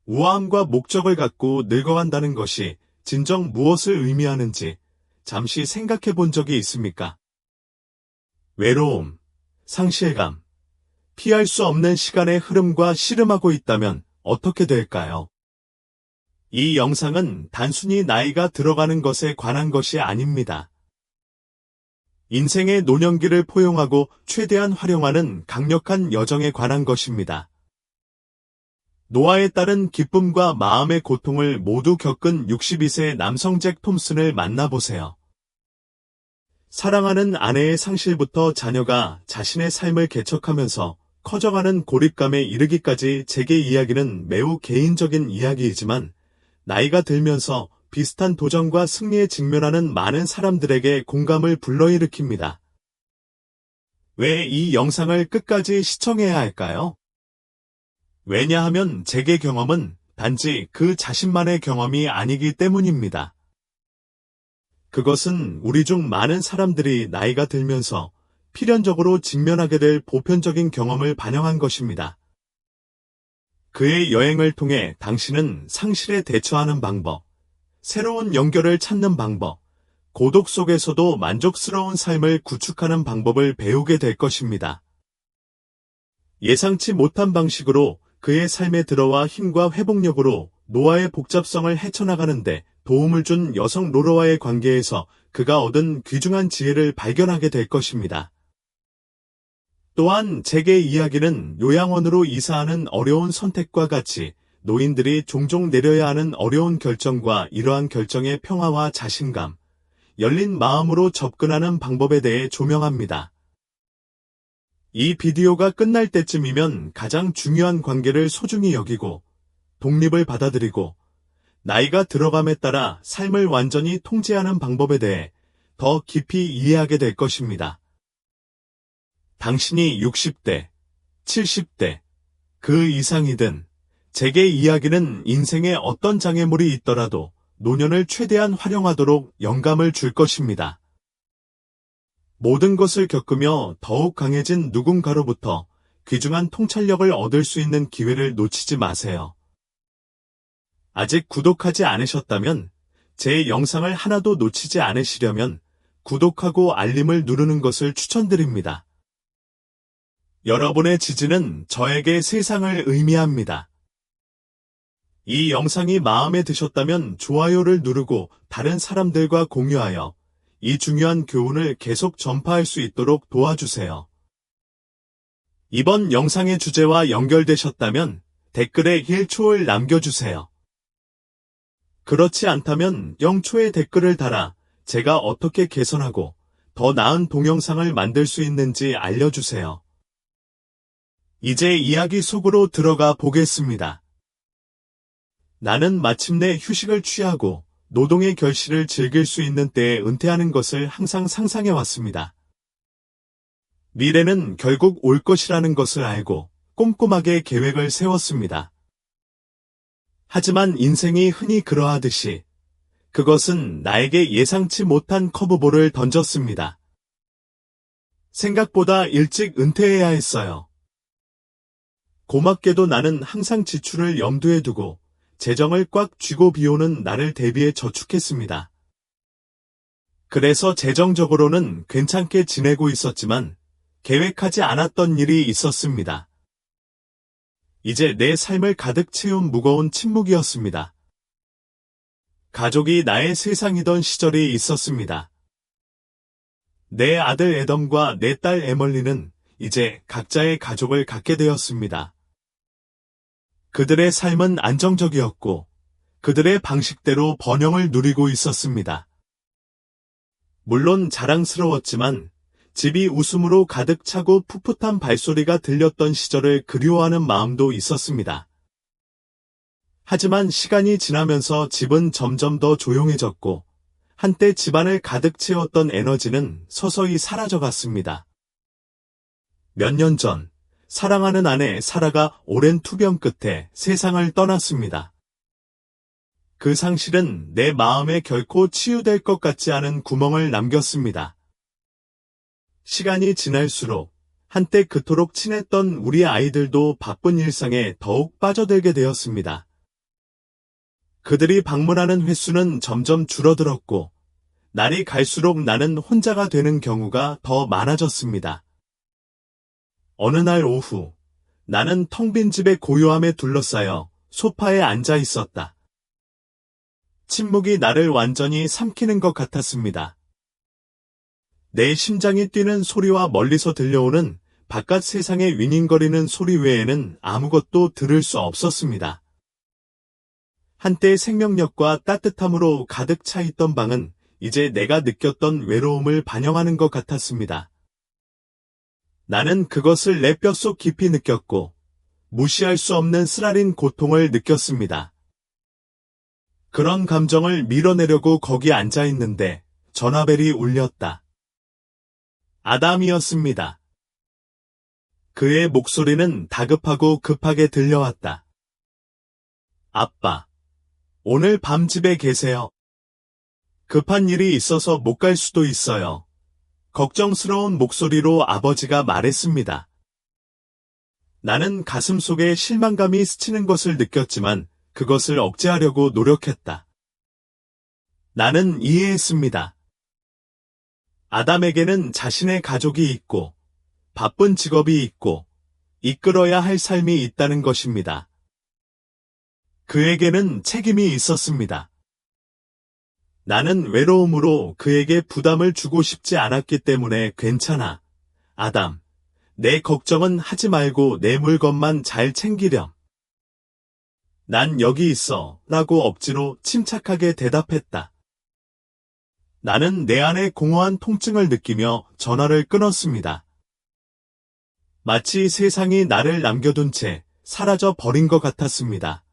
우아함과 목적을 갖고 늙어간다는 것이 진정 무엇을 의미하는지 잠시 생각해 본 적이 있습니까? 외로움, 상실감, 피할 수 없는 시간의 흐름과 씨름하고 있다면 어떻게 될까요? 이 영상은 단순히 나이가 들어가는 것에 관한 것이 아닙니다. 인생의 노년기를 포용하고 최대한 활용하는 강력한 여정에 관한 것입니다. 노화에 따른 기쁨과 마음의 고통을 모두 겪은 62세 남성 잭 톰슨을 만나보세요. 사랑하는 아내의 상실부터 자녀가 자신의 삶을 개척하면서 커져가는 고립감에 이르기까지 잭의 이야기는 매우 개인적인 이야기이지만 나이가 들면서 비슷한 도전과 승리에 직면하는 많은 사람들에게 공감을 불러일으킵니다. 왜 이 영상을 끝까지 시청해야 할까요? 왜냐하면 잭의 경험은 단지 그 자신만의 경험이 아니기 때문입니다. 그것은 우리 중 많은 사람들이 나이가 들면서 필연적으로 직면하게 될 보편적인 경험을 반영한 것입니다. 그의 여행을 통해 당신은 상실에 대처하는 방법, 새로운 연결을 찾는 방법, 고독 속에서도 만족스러운 삶을 구축하는 방법을 배우게 될 것입니다. 예상치 못한 방식으로 그의 삶에 들어와 힘과 회복력으로 노화의 복잡성을 헤쳐나가는데 도움을 준 여성 로러와의 관계에서 그가 얻은 귀중한 지혜를 발견하게 될 것입니다. 또한 잭의 이야기는 요양원으로 이사하는 어려운 선택과 같이 노인들이 종종 내려야 하는 어려운 결정과 이러한 결정의 평화와 자신감, 열린 마음으로 접근하는 방법에 대해 조명합니다. 이 비디오가 끝날 때쯤이면 가장 중요한 관계를 소중히 여기고 독립을 받아들이고 나이가 들어감에 따라 삶을 완전히 통제하는 방법에 대해 더 깊이 이해하게 될 것입니다. 당신이 60대, 70대, 그 이상이든 잭의 이야기는 인생에 어떤 장애물이 있더라도 노년을 최대한 활용하도록 영감을 줄 것입니다. 모든 것을 겪으며 더욱 강해진 누군가로부터 귀중한 통찰력을 얻을 수 있는 기회를 놓치지 마세요. 아직 구독하지 않으셨다면 제 영상을 하나도 놓치지 않으시려면 구독하고 알림을 누르는 것을 추천드립니다. 여러분의 지지는 저에게 세상을 의미합니다. 이 영상이 마음에 드셨다면 좋아요를 누르고 다른 사람들과 공유하여 이 중요한 교훈을 계속 전파할 수 있도록 도와주세요. 이번 영상의 주제와 연결되셨다면 댓글에 1초를 남겨주세요. 그렇지 않다면 0초의 댓글을 달아 제가 어떻게 개선하고 더 나은 동영상을 만들 수 있는지 알려주세요. 이제 이야기 속으로 들어가 보겠습니다. 나는 마침내 휴식을 취하고 노동의 결실을 즐길 수 있는 때에 은퇴하는 것을 항상 상상해왔습니다. 미래는 결국 올 것이라는 것을 알고 꼼꼼하게 계획을 세웠습니다. 하지만 인생이 흔히 그러하듯이 그것은 나에게 예상치 못한 커브볼을 던졌습니다. 생각보다 일찍 은퇴해야 했어요. 고맙게도 나는 항상 지출을 염두에 두고 재정을 꽉 쥐고 비오는 나를 대비해 저축했습니다. 그래서 재정적으로는 괜찮게 지내고 있었지만 계획하지 않았던 일이 있었습니다. 이제 내 삶을 가득 채운 무거운 침묵이었습니다. 가족이 나의 세상이던 시절이 있었습니다. 내 아들 애덤과 내 딸 에멀리는 이제 각자의 가족을 갖게 되었습니다. 그들의 삶은 안정적이었고 그들의 방식대로 번영을 누리고 있었습니다. 물론 자랑스러웠지만 집이 웃음으로 가득 차고 풋풋한 발소리가 들렸던 시절을 그리워하는 마음도 있었습니다. 하지만 시간이 지나면서 집은 점점 더 조용해졌고 한때 집안을 가득 채웠던 에너지는 서서히 사라져갔습니다. 몇 년 전 사랑하는 아내 사라가 오랜 투병 끝에 세상을 떠났습니다. 그 상실은 내 마음에 결코 치유될 것 같지 않은 구멍을 남겼습니다. 시간이 지날수록 한때 그토록 친했던 우리 아이들도 바쁜 일상에 더욱 빠져들게 되었습니다. 그들이 방문하는 횟수는 점점 줄어들었고, 날이 갈수록 나는 혼자가 되는 경우가 더 많아졌습니다. 어느 날 오후, 나는 텅 빈 집의 고요함에 둘러싸여 소파에 앉아 있었다. 침묵이 나를 완전히 삼키는 것 같았습니다. 내 심장이 뛰는 소리와 멀리서 들려오는 바깥 세상의 윙윙거리는 소리 외에는 아무것도 들을 수 없었습니다. 한때 생명력과 따뜻함으로 가득 차 있던 방은 이제 내가 느꼈던 외로움을 반영하는 것 같았습니다. 나는 그것을 내 뼛속 깊이 느꼈고 무시할 수 없는 쓰라린 고통을 느꼈습니다. 그런 감정을 밀어내려고 거기 앉아 있는데 전화벨이 울렸다. 아담이었습니다. 그의 목소리는 다급하고 급하게 들려왔다. 아빠, 오늘 밤 집에 계세요. 급한 일이 있어서 못 갈 수도 있어요. 걱정스러운 목소리로 아버지가 말했습니다. 나는 가슴 속에 실망감이 스치는 것을 느꼈지만 그것을 억제하려고 노력했다. 나는 이해했습니다. 아담에게는 자신의 가족이 있고 바쁜 직업이 있고 이끌어야 할 삶이 있다는 것입니다. 그에게는 책임이 있었습니다. 나는 외로움으로 그에게 부담을 주고 싶지 않았기 때문에 괜찮아. 아담, 내 걱정은 하지 말고 내 물건만 잘 챙기렴. 난 여기 있어 라고 억지로 침착하게 대답했다. 나는 내 안에 공허한 통증을 느끼며 전화를 끊었습니다. 마치 세상이 나를 남겨둔 채 사라져 버린 것 같았습니다.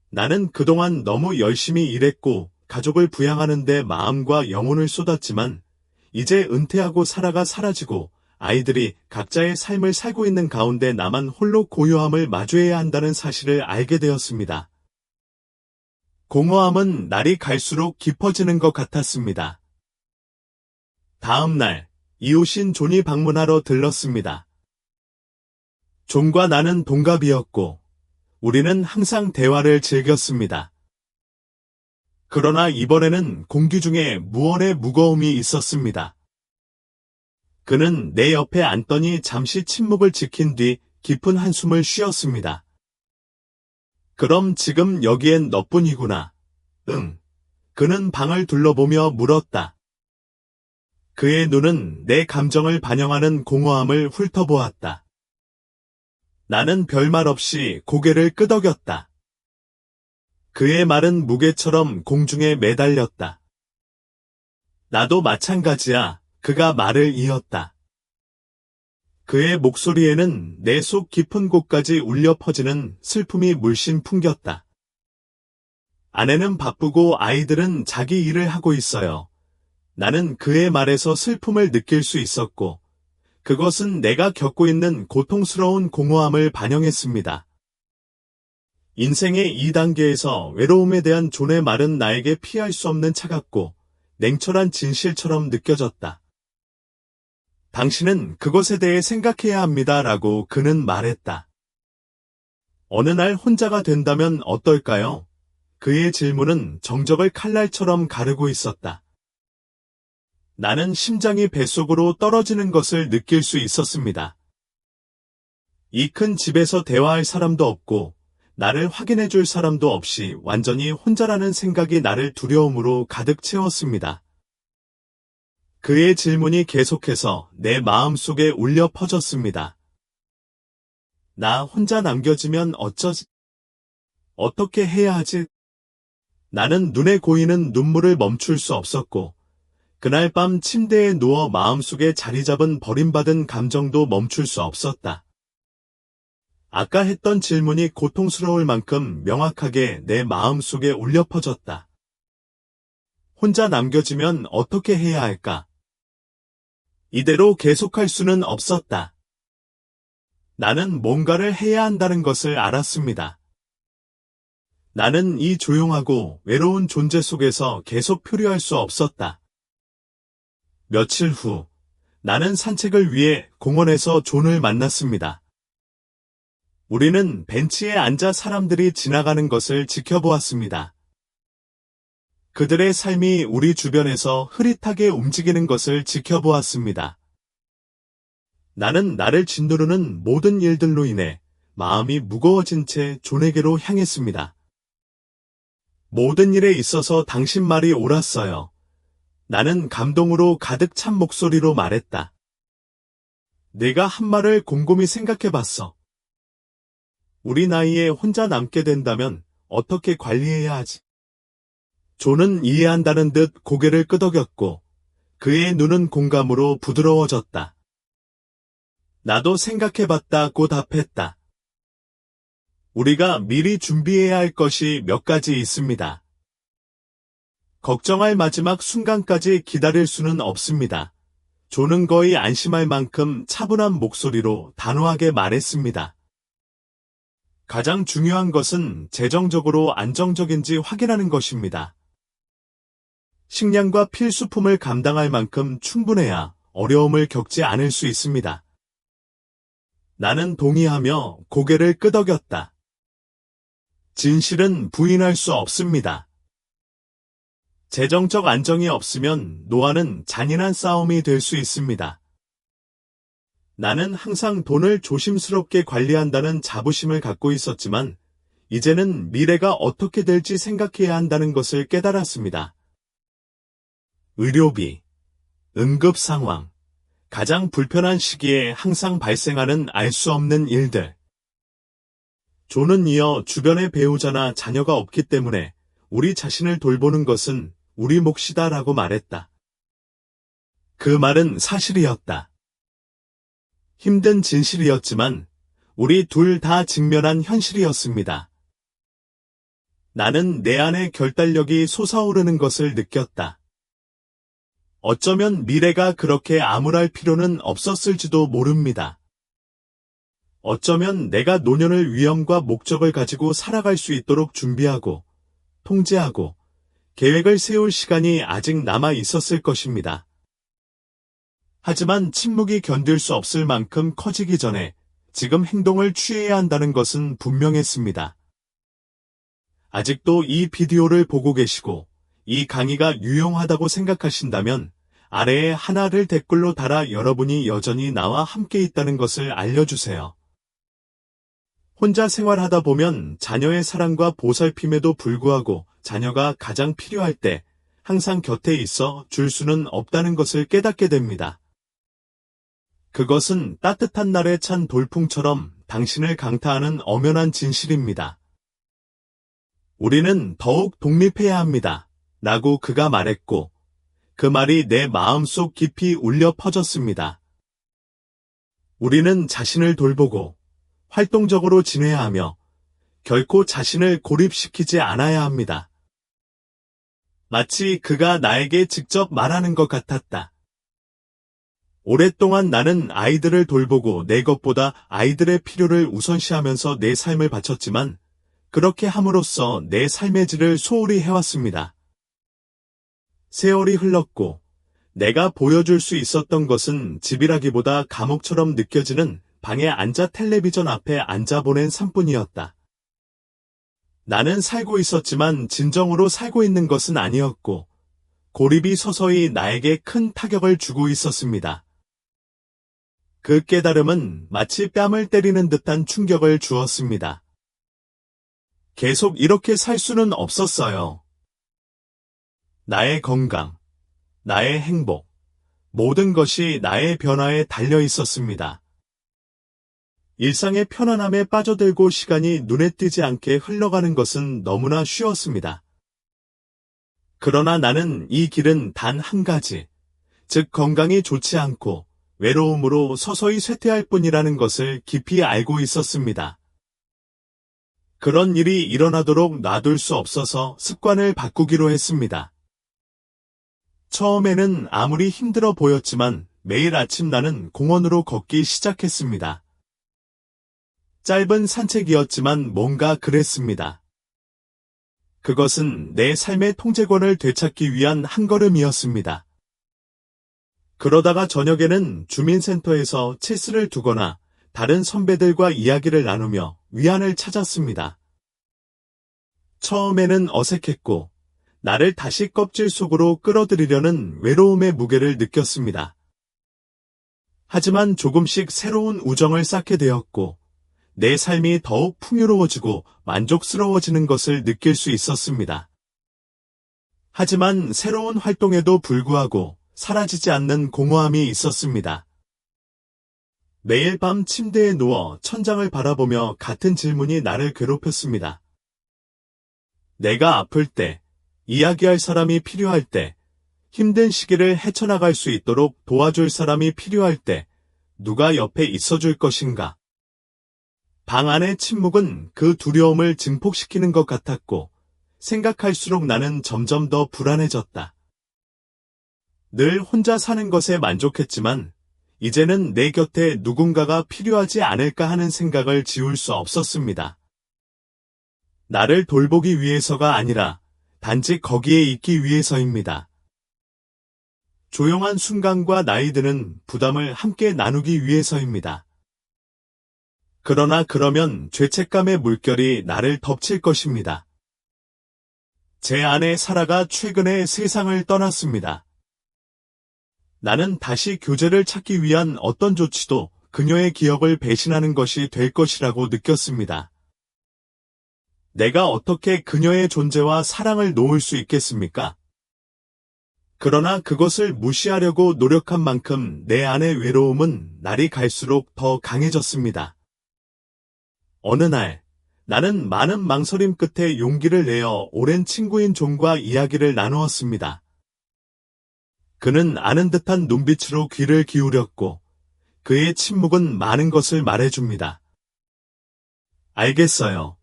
나는 그동안 너무 열심히 일했고 가족을 부양하는 데 마음과 영혼을 쏟았지만 이제 은퇴하고 살아가 사라지고 아이들이 각자의 삶을 살고 있는 가운데 나만 홀로 고요함을 마주해야 한다는 사실을 알게 되었습니다. 공허함은 날이 갈수록 깊어지는 것 같았습니다. 다음 날, 이웃인 존이 방문하러 들렀습니다. 존과 나는 동갑이었고, 우리는 항상 대화를 즐겼습니다. 그러나 이번에는 공기 중에 무언의 무거움이 있었습니다. 그는 내 옆에 앉더니 잠시 침묵을 지킨 뒤 깊은 한숨을 쉬었습니다. 그럼 지금 여기엔 너뿐이구나. 응. 그는 방을 둘러보며 물었다. 그의 눈은 내 감정을 반영하는 공허함을 훑어보았다. 나는 별말 없이 고개를 끄덕였다. 그의 말은 무게처럼 공중에 매달렸다. 나도 마찬가지야. 그가 말을 이었다. 그의 목소리에는 내 속 깊은 곳까지 울려 퍼지는 슬픔이 물씬 풍겼다. 아내는 바쁘고 아이들은 자기 일을 하고 있어요. 나는 그의 말에서 슬픔을 느낄 수 있었고, 그것은 내가 겪고 있는 고통스러운 공허함을 반영했습니다. 인생의 2단계에서 외로움에 대한 존의 말은 나에게 피할 수 없는 차갑고 냉철한 진실처럼 느껴졌다. 당신은 그것에 대해 생각해야 합니다. 라고 그는 말했다. 어느 날 혼자가 된다면 어떨까요? 그의 질문은 정적을 칼날처럼 가르고 있었다. 나는 심장이 뱃속으로 떨어지는 것을 느낄 수 있었습니다. 이 큰 집에서 대화할 사람도 없고 나를 확인해 줄 사람도 없이 완전히 혼자라는 생각이 나를 두려움으로 가득 채웠습니다. 그의 질문이 계속해서 내 마음속에 울려 퍼졌습니다. 나 혼자 남겨지면 어쩌지? 어떻게 해야 하지? 나는 눈에 고이는 눈물을 멈출 수 없었고 그날 밤 침대에 누워 마음속에 자리 잡은 버림받은 감정도 멈출 수 없었다. 아까 했던 질문이 고통스러울 만큼 명확하게 내 마음속에 울려 퍼졌다. 혼자 남겨지면 어떻게 해야 할까? 이대로 계속할 수는 없었다. 나는 뭔가를 해야 한다는 것을 알았습니다. 나는 이 조용하고 외로운 존재 속에서 계속 표류할 수 없었다. 며칠 후, 나는 산책을 위해 공원에서 존을 만났습니다. 우리는 벤치에 앉아 사람들이 지나가는 것을 지켜보았습니다. 그들의 삶이 우리 주변에서 흐릿하게 움직이는 것을 지켜보았습니다. 나는 나를 짓누르는 모든 일들로 인해 마음이 무거워진 채 존에게로 향했습니다. 모든 일에 있어서 당신 말이 옳았어요. 나는 감동으로 가득 찬 목소리로 말했다. 내가 한 말을 곰곰이 생각해봤어. 우리 나이에 혼자 남게 된다면 어떻게 관리해야 하지? 존은 이해한다는 듯 고개를 끄덕였고 그의 눈은 공감으로 부드러워졌다. 나도 생각해봤다고 답했다. 우리가 미리 준비해야 할 것이 몇 가지 있습니다. 걱정할 마지막 순간까지 기다릴 수는 없습니다. 존은 거의 안심할 만큼 차분한 목소리로 단호하게 말했습니다. 가장 중요한 것은 재정적으로 안정적인지 확인하는 것입니다. 식량과 필수품을 감당할 만큼 충분해야 어려움을 겪지 않을 수 있습니다. 나는 동의하며 고개를 끄덕였다. 진실은 부인할 수 없습니다. 재정적 안정이 없으면 노화는 잔인한 싸움이 될 수 있습니다. 나는 항상 돈을 조심스럽게 관리한다는 자부심을 갖고 있었지만 이제는 미래가 어떻게 될지 생각해야 한다는 것을 깨달았습니다. 의료비, 응급 상황, 가장 불편한 시기에 항상 발생하는 알 수 없는 일들. 존은 이어 주변에 배우자나 자녀가 없기 때문에 우리 자신을 돌보는 것은 우리 몫이다라고 말했다. 그 말은 사실이었다. 힘든 진실이었지만 우리 둘 다 직면한 현실이었습니다. 나는 내 안의 결단력이 솟아오르는 것을 느꼈다. 어쩌면 미래가 그렇게 암울할 필요는 없었을지도 모릅니다. 어쩌면 내가 노년을 위험과 목적을 가지고 살아갈 수 있도록 준비하고, 통제하고, 계획을 세울 시간이 아직 남아 있었을 것입니다. 하지만 침묵이 견딜 수 없을 만큼 커지기 전에 지금 행동을 취해야 한다는 것은 분명했습니다. 아직도 이 비디오를 보고 계시고 이 강의가 유용하다고 생각하신다면 아래에 하나를 댓글로 달아 여러분이 여전히 나와 함께 있다는 것을 알려주세요. 혼자 생활하다 보면 자녀의 사랑과 보살핌에도 불구하고 자녀가 가장 필요할 때 항상 곁에 있어 줄 수는 없다는 것을 깨닫게 됩니다. 그것은 따뜻한 날에 찬 돌풍처럼 당신을 강타하는 엄연한 진실입니다. 우리는 더욱 독립해야 합니다. 라고 그가 말했고, 그 말이 내 마음속 깊이 울려 퍼졌습니다. 우리는 자신을 돌보고 활동적으로 지내야 하며 결코 자신을 고립시키지 않아야 합니다. 마치 그가 나에게 직접 말하는 것 같았다. 오랫동안 나는 아이들을 돌보고 내 것보다 아이들의 필요를 우선시하면서 내 삶을 바쳤지만 그렇게 함으로써 내 삶의 질을 소홀히 해왔습니다. 세월이 흘렀고 내가 보여줄 수 있었던 것은 집이라기보다 감옥처럼 느껴지는 방에 앉아 텔레비전 앞에 앉아 보낸 삶뿐이었다. 나는 살고 있었지만 진정으로 살고 있는 것은 아니었고 고립이 서서히 나에게 큰 타격을 주고 있었습니다. 그 깨달음은 마치 뺨을 때리는 듯한 충격을 주었습니다. 계속 이렇게 살 수는 없었어요. 나의 건강, 나의 행복, 모든 것이 나의 변화에 달려 있었습니다. 일상의 편안함에 빠져들고 시간이 눈에 띄지 않게 흘러가는 것은 너무나 쉬웠습니다. 그러나 나는 이 길은 단 한 가지, 즉 건강이 좋지 않고 외로움으로 서서히 쇠퇴할 뿐이라는 것을 깊이 알고 있었습니다. 그런 일이 일어나도록 놔둘 수 없어서 습관을 바꾸기로 했습니다. 처음에는 아무리 힘들어 보였지만 매일 아침 나는 공원으로 걷기 시작했습니다. 짧은 산책이었지만 뭔가 그랬습니다. 그것은 내 삶의 통제권을 되찾기 위한 한 걸음이었습니다. 그러다가 저녁에는 주민센터에서 체스를 두거나 다른 선배들과 이야기를 나누며 위안을 찾았습니다. 처음에는 어색했고 나를 다시 껍질 속으로 끌어들이려는 외로움의 무게를 느꼈습니다. 하지만 조금씩 새로운 우정을 쌓게 되었고 내 삶이 더욱 풍요로워지고 만족스러워지는 것을 느낄 수 있었습니다. 하지만 새로운 활동에도 불구하고 사라지지 않는 공허함이 있었습니다. 매일 밤 침대에 누워 천장을 바라보며 같은 질문이 나를 괴롭혔습니다. 내가 아플 때, 이야기할 사람이 필요할 때, 힘든 시기를 헤쳐나갈 수 있도록 도와줄 사람이 필요할 때, 누가 옆에 있어줄 것인가? 방 안의 침묵은 그 두려움을 증폭시키는 것 같았고, 생각할수록 나는 점점 더 불안해졌다. 늘 혼자 사는 것에 만족했지만, 이제는 내 곁에 누군가가 필요하지 않을까 하는 생각을 지울 수 없었습니다. 나를 돌보기 위해서가 아니라 단지 거기에 있기 위해서입니다. 조용한 순간과 나이 드는 부담을 함께 나누기 위해서입니다. 그러나 그러면 죄책감의 물결이 나를 덮칠 것입니다. 제 아내 사라가 최근에 세상을 떠났습니다. 나는 다시 교제를 찾기 위한 어떤 조치도 그녀의 기억을 배신하는 것이 될 것이라고 느꼈습니다. 내가 어떻게 그녀의 존재와 사랑을 놓을 수 있겠습니까? 그러나 그것을 무시하려고 노력한 만큼 내 안의 외로움은 날이 갈수록 더 강해졌습니다. 어느 날, 나는 많은 망설임 끝에 용기를 내어 오랜 친구인 존과 이야기를 나누었습니다. 그는 아는 듯한 눈빛으로 귀를 기울였고, 그의 침묵은 많은 것을 말해줍니다. 알겠어요.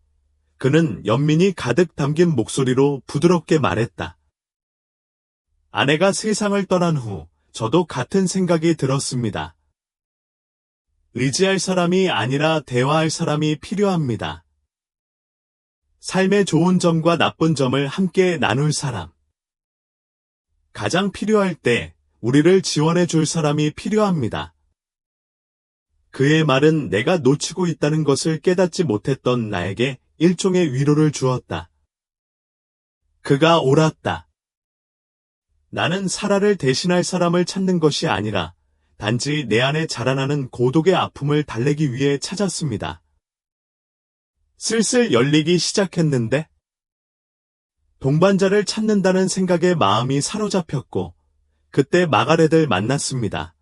그는 연민이 가득 담긴 목소리로 부드럽게 말했다. 아내가 세상을 떠난 후 저도 같은 생각이 들었습니다. 의지할 사람이 아니라 대화할 사람이 필요합니다. 삶의 좋은 점과 나쁜 점을 함께 나눌 사람. 가장 필요할 때 우리를 지원해 줄 사람이 필요합니다. 그의 말은 내가 놓치고 있다는 것을 깨닫지 못했던 나에게 일종의 위로를 주었다. 그가 옳았다. 나는 사라를 대신할 사람을 찾는 것이 아니라 단지 내 안에 자라나는 고독의 아픔을 달래기 위해 찾았습니다. 슬슬 열리기 시작했는데 동반자를 찾는다는 생각에 마음이 사로잡혔고 그때 마가렛을 만났습니다.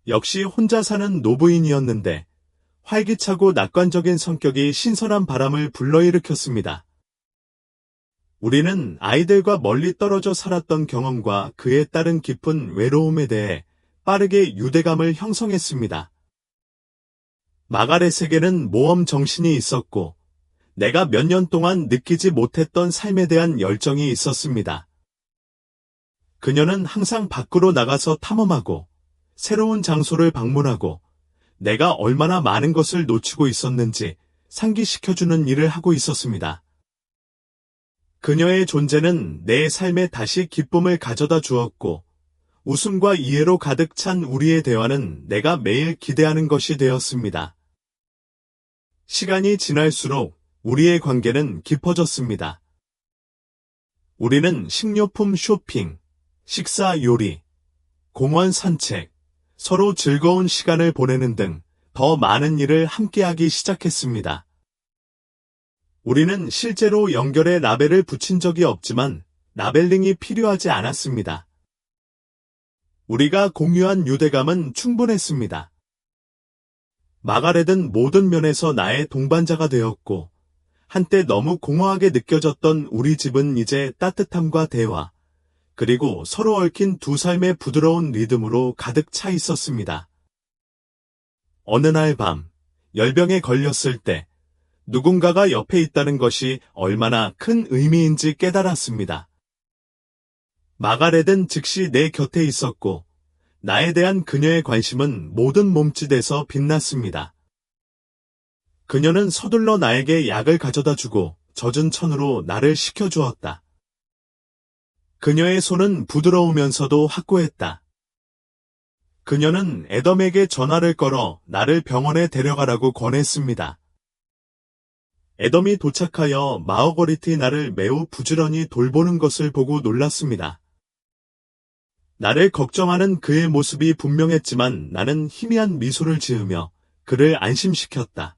역시 혼자 사는 노부인이었는데 활기차고 낙관적인 성격이 신선한 바람을 불러일으켰습니다. 우리는 아이들과 멀리 떨어져 살았던 경험과 그에 따른 깊은 외로움에 대해 빠르게 유대감을 형성했습니다. 마가렛에게는 모험 정신이 있었고 내가 몇 년 동안 느끼지 못했던 삶에 대한 열정이 있었습니다. 그녀는 항상 밖으로 나가서 탐험하고 새로운 장소를 방문하고 내가 얼마나 많은 것을 놓치고 있었는지 상기시켜주는 일을 하고 있었습니다. 그녀의 존재는 내 삶에 다시 기쁨을 가져다 주었고 웃음과 이해로 가득 찬 우리의 대화는 내가 매일 기대하는 것이 되었습니다. 시간이 지날수록 우리의 관계는 깊어졌습니다. 우리는 식료품 쇼핑, 식사 요리, 공원 산책, 서로 즐거운 시간을 보내는 등 더 많은 일을 함께하기 시작했습니다. 우리는 실제로 연결에 라벨을 붙인 적이 없지만 라벨링이 필요하지 않았습니다. 우리가 공유한 유대감은 충분했습니다. 마가렛은 모든 면에서 나의 동반자가 되었고 한때 너무 공허하게 느껴졌던 우리 집은 이제 따뜻함과 대화, 그리고 서로 얽힌 두 삶의 부드러운 리듬으로 가득 차 있었습니다. 어느 날 밤, 열병에 걸렸을 때 누군가가 옆에 있다는 것이 얼마나 큰 의미인지 깨달았습니다. 마가렛은 즉시 내 곁에 있었고 나에 대한 그녀의 관심은 모든 몸짓에서 빛났습니다. 그녀는 서둘러 나에게 약을 가져다 주고 젖은 천으로 나를 식혀주었다. 그녀의 손은 부드러우면서도 확고했다. 그녀는 애덤에게 전화를 걸어 나를 병원에 데려가라고 권했습니다. 에덤이 도착하여 마어거리트의 나를 매우 부지런히 돌보는 것을 보고 놀랐습니다. 나를 걱정하는 그의 모습이 분명했지만 나는 희미한 미소를 지으며 그를 안심시켰다.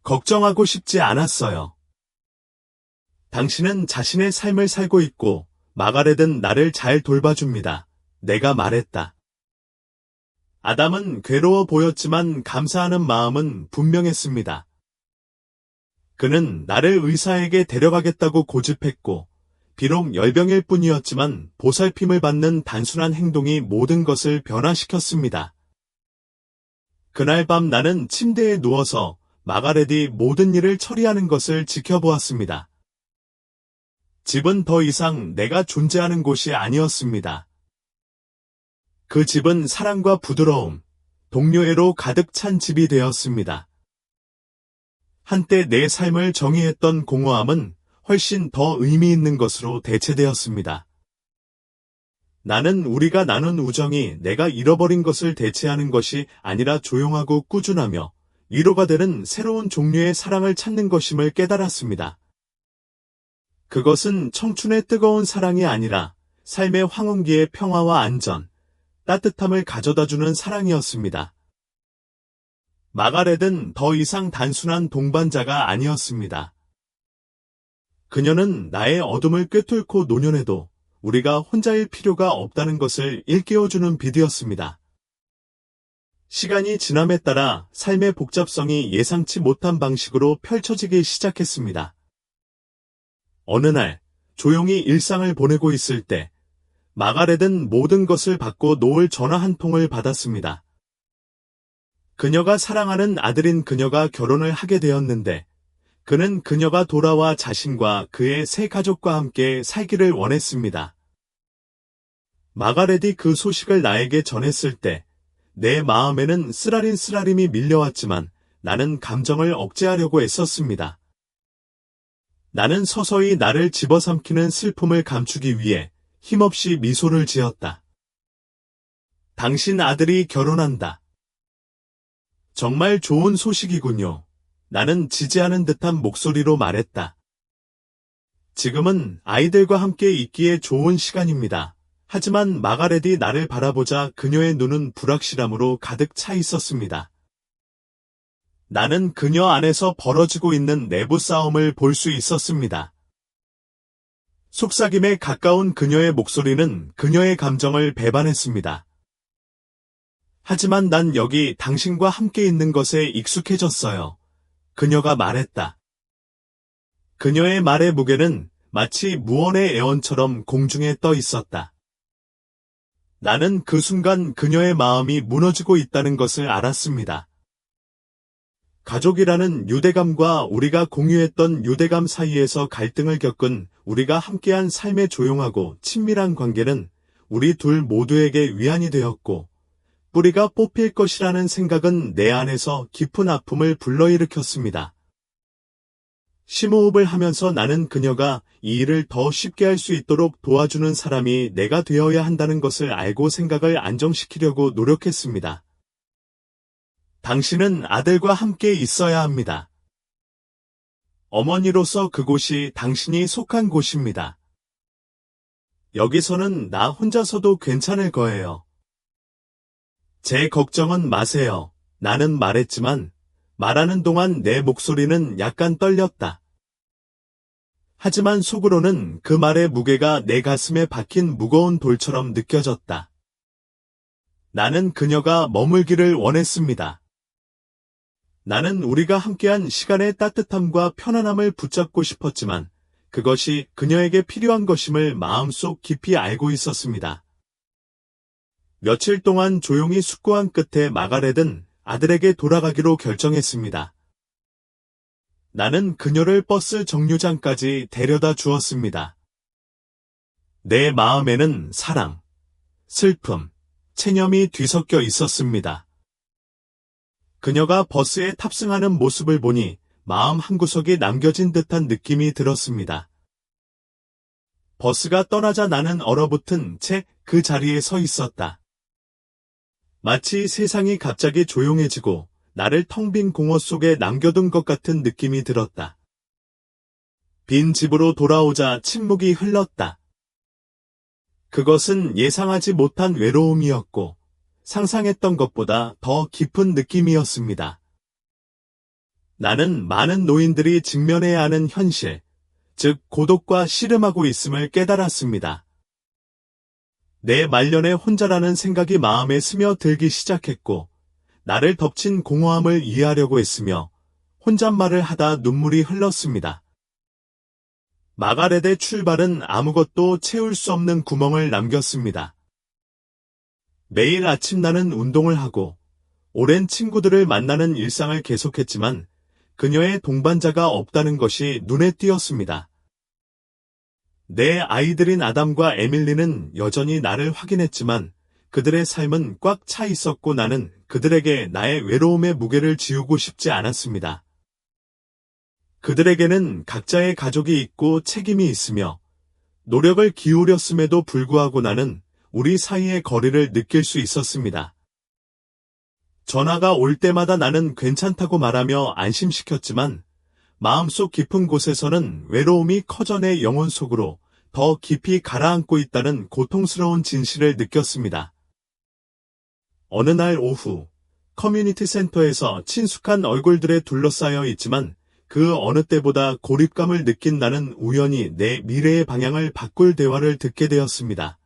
걱정하고 싶지 않았어요. 당신은 자신의 삶을 살고 있고 마가렛은 나를 잘 돌봐줍니다. 내가 말했다. 아담은 괴로워 보였지만 감사하는 마음은 분명했습니다. 그는 나를 의사에게 데려가겠다고 고집했고 비록 열병일 뿐이었지만 보살핌을 받는 단순한 행동이 모든 것을 변화시켰습니다. 그날 밤 나는 침대에 누워서 마가렛이 모든 일을 처리하는 것을 지켜보았습니다. 집은 더 이상 내가 존재하는 곳이 아니었습니다. 그 집은 사랑과 부드러움, 동료애로 가득 찬 집이 되었습니다. 한때 내 삶을 정의했던 공허함은 훨씬 더 의미 있는 것으로 대체되었습니다. 나는 우리가 나눈 우정이 내가 잃어버린 것을 대체하는 것이 아니라 조용하고 꾸준하며 위로가 되는 새로운 종류의 사랑을 찾는 것임을 깨달았습니다. 그것은 청춘의 뜨거운 사랑이 아니라 삶의 황혼기의 평화와 안전, 따뜻함을 가져다주는 사랑이었습니다. 마가렛은 더 이상 단순한 동반자가 아니었습니다. 그녀는 나의 어둠을 꿰뚫고 노년에도 우리가 혼자일 필요가 없다는 것을 일깨워주는 빛이었습니다. 시간이 지남에 따라 삶의 복잡성이 예상치 못한 방식으로 펼쳐지기 시작했습니다. 어느 날 조용히 일상을 보내고 있을 때 마가렛은 모든 것을 받고 놓을 전화 한 통을 받았습니다. 그녀가 사랑하는 아들인 그녀가 결혼을 하게 되었는데 그는 그녀가 돌아와 자신과 그의 새 가족과 함께 살기를 원했습니다. 마가렛이 그 소식을 나에게 전했을 때 내 마음에는 쓰라린 쓰라림이 밀려왔지만 나는 감정을 억제하려고 애썼습니다. 나는 서서히 나를 집어삼키는 슬픔을 감추기 위해 힘없이 미소를 지었다. 당신 아들이 결혼한다. 정말 좋은 소식이군요. 나는 지지하는 듯한 목소리로 말했다. 지금은 아이들과 함께 있기에 좋은 시간입니다. 하지만 마가렛이 나를 바라보자 그녀의 눈은 불확실함으로 가득 차 있었습니다. 나는 그녀 안에서 벌어지고 있는 내부 싸움을 볼 수 있었습니다. 속삭임에 가까운 그녀의 목소리는 그녀의 감정을 배반했습니다. 하지만 난 여기 당신과 함께 있는 것에 익숙해졌어요. 그녀가 말했다. 그녀의 말의 무게는 마치 무언의 애원처럼 공중에 떠 있었다. 나는 그 순간 그녀의 마음이 무너지고 있다는 것을 알았습니다. 가족이라는 유대감과 우리가 공유했던 유대감 사이에서 갈등을 겪은 우리가 함께한 삶의 조용하고 친밀한 관계는 우리 둘 모두에게 위안이 되었고 뿌리가 뽑힐 것이라는 생각은 내 안에서 깊은 아픔을 불러일으켰습니다. 심호흡을 하면서 나는 그녀가 이 일을 더 쉽게 할 수 있도록 도와주는 사람이 내가 되어야 한다는 것을 알고 생각을 안정시키려고 노력했습니다. 당신은 아들과 함께 있어야 합니다. 어머니로서 그곳이 당신이 속한 곳입니다. 여기서는 나 혼자서도 괜찮을 거예요. 제 걱정은 마세요. 나는 말했지만 말하는 동안 내 목소리는 약간 떨렸다. 하지만 속으로는 그 말의 무게가 내 가슴에 박힌 무거운 돌처럼 느껴졌다. 나는 그녀가 머물기를 원했습니다. 나는 우리가 함께한 시간의 따뜻함과 편안함을 붙잡고 싶었지만 그것이 그녀에게 필요한 것임을 마음속 깊이 알고 있었습니다. 며칠 동안 조용히 숙고한 끝에 마가렛은 아들에게 돌아가기로 결정했습니다. 나는 그녀를 버스 정류장까지 데려다 주었습니다. 내 마음에는 사랑, 슬픔, 체념이 뒤섞여 있었습니다. 그녀가 버스에 탑승하는 모습을 보니 마음 한구석이 남겨진 듯한 느낌이 들었습니다. 버스가 떠나자 나는 얼어붙은 채 그 자리에 서 있었다. 마치 세상이 갑자기 조용해지고 나를 텅 빈 공허 속에 남겨둔 것 같은 느낌이 들었다. 빈 집으로 돌아오자 침묵이 흘렀다. 그것은 예상하지 못한 외로움이었고 상상했던 것보다 더 깊은 느낌이었습니다. 나는 많은 노인들이 직면해야 하는 현실, 즉 고독과 씨름하고 있음을 깨달았습니다. 내 말년에 혼자라는 생각이 마음에 스며들기 시작했고 나를 덮친 공허함을 이해하려고 했으며 혼잣말을 하다 눈물이 흘렀습니다. 마가렛의 출발은 아무것도 채울 수 없는 구멍을 남겼습니다. 매일 아침 나는 운동을 하고 오랜 친구들을 만나는 일상을 계속했지만 그녀의 동반자가 없다는 것이 눈에 띄었습니다. 내 아이들인 아담과 에밀리는 여전히 나를 확인했지만 그들의 삶은 꽉 차 있었고 나는 그들에게 나의 외로움의 무게를 지우고 싶지 않았습니다. 그들에게는 각자의 가족이 있고 책임이 있으며 노력을 기울였음에도 불구하고 나는 우리 사이의 거리를 느낄 수 있었습니다. 전화가 올 때마다 나는 괜찮다고 말하며 안심시켰지만 마음속 깊은 곳에서는 외로움이 커져 내 영혼 속으로 더 깊이 가라앉고 있다는 고통스러운 진실을 느꼈습니다. 어느 날 오후 커뮤니티 센터에서 친숙한 얼굴들에 둘러싸여 있지만 그 어느 때보다 고립감을 느낀 나는 우연히 내 미래의 방향을 바꿀 대화를 듣게 되었습니다.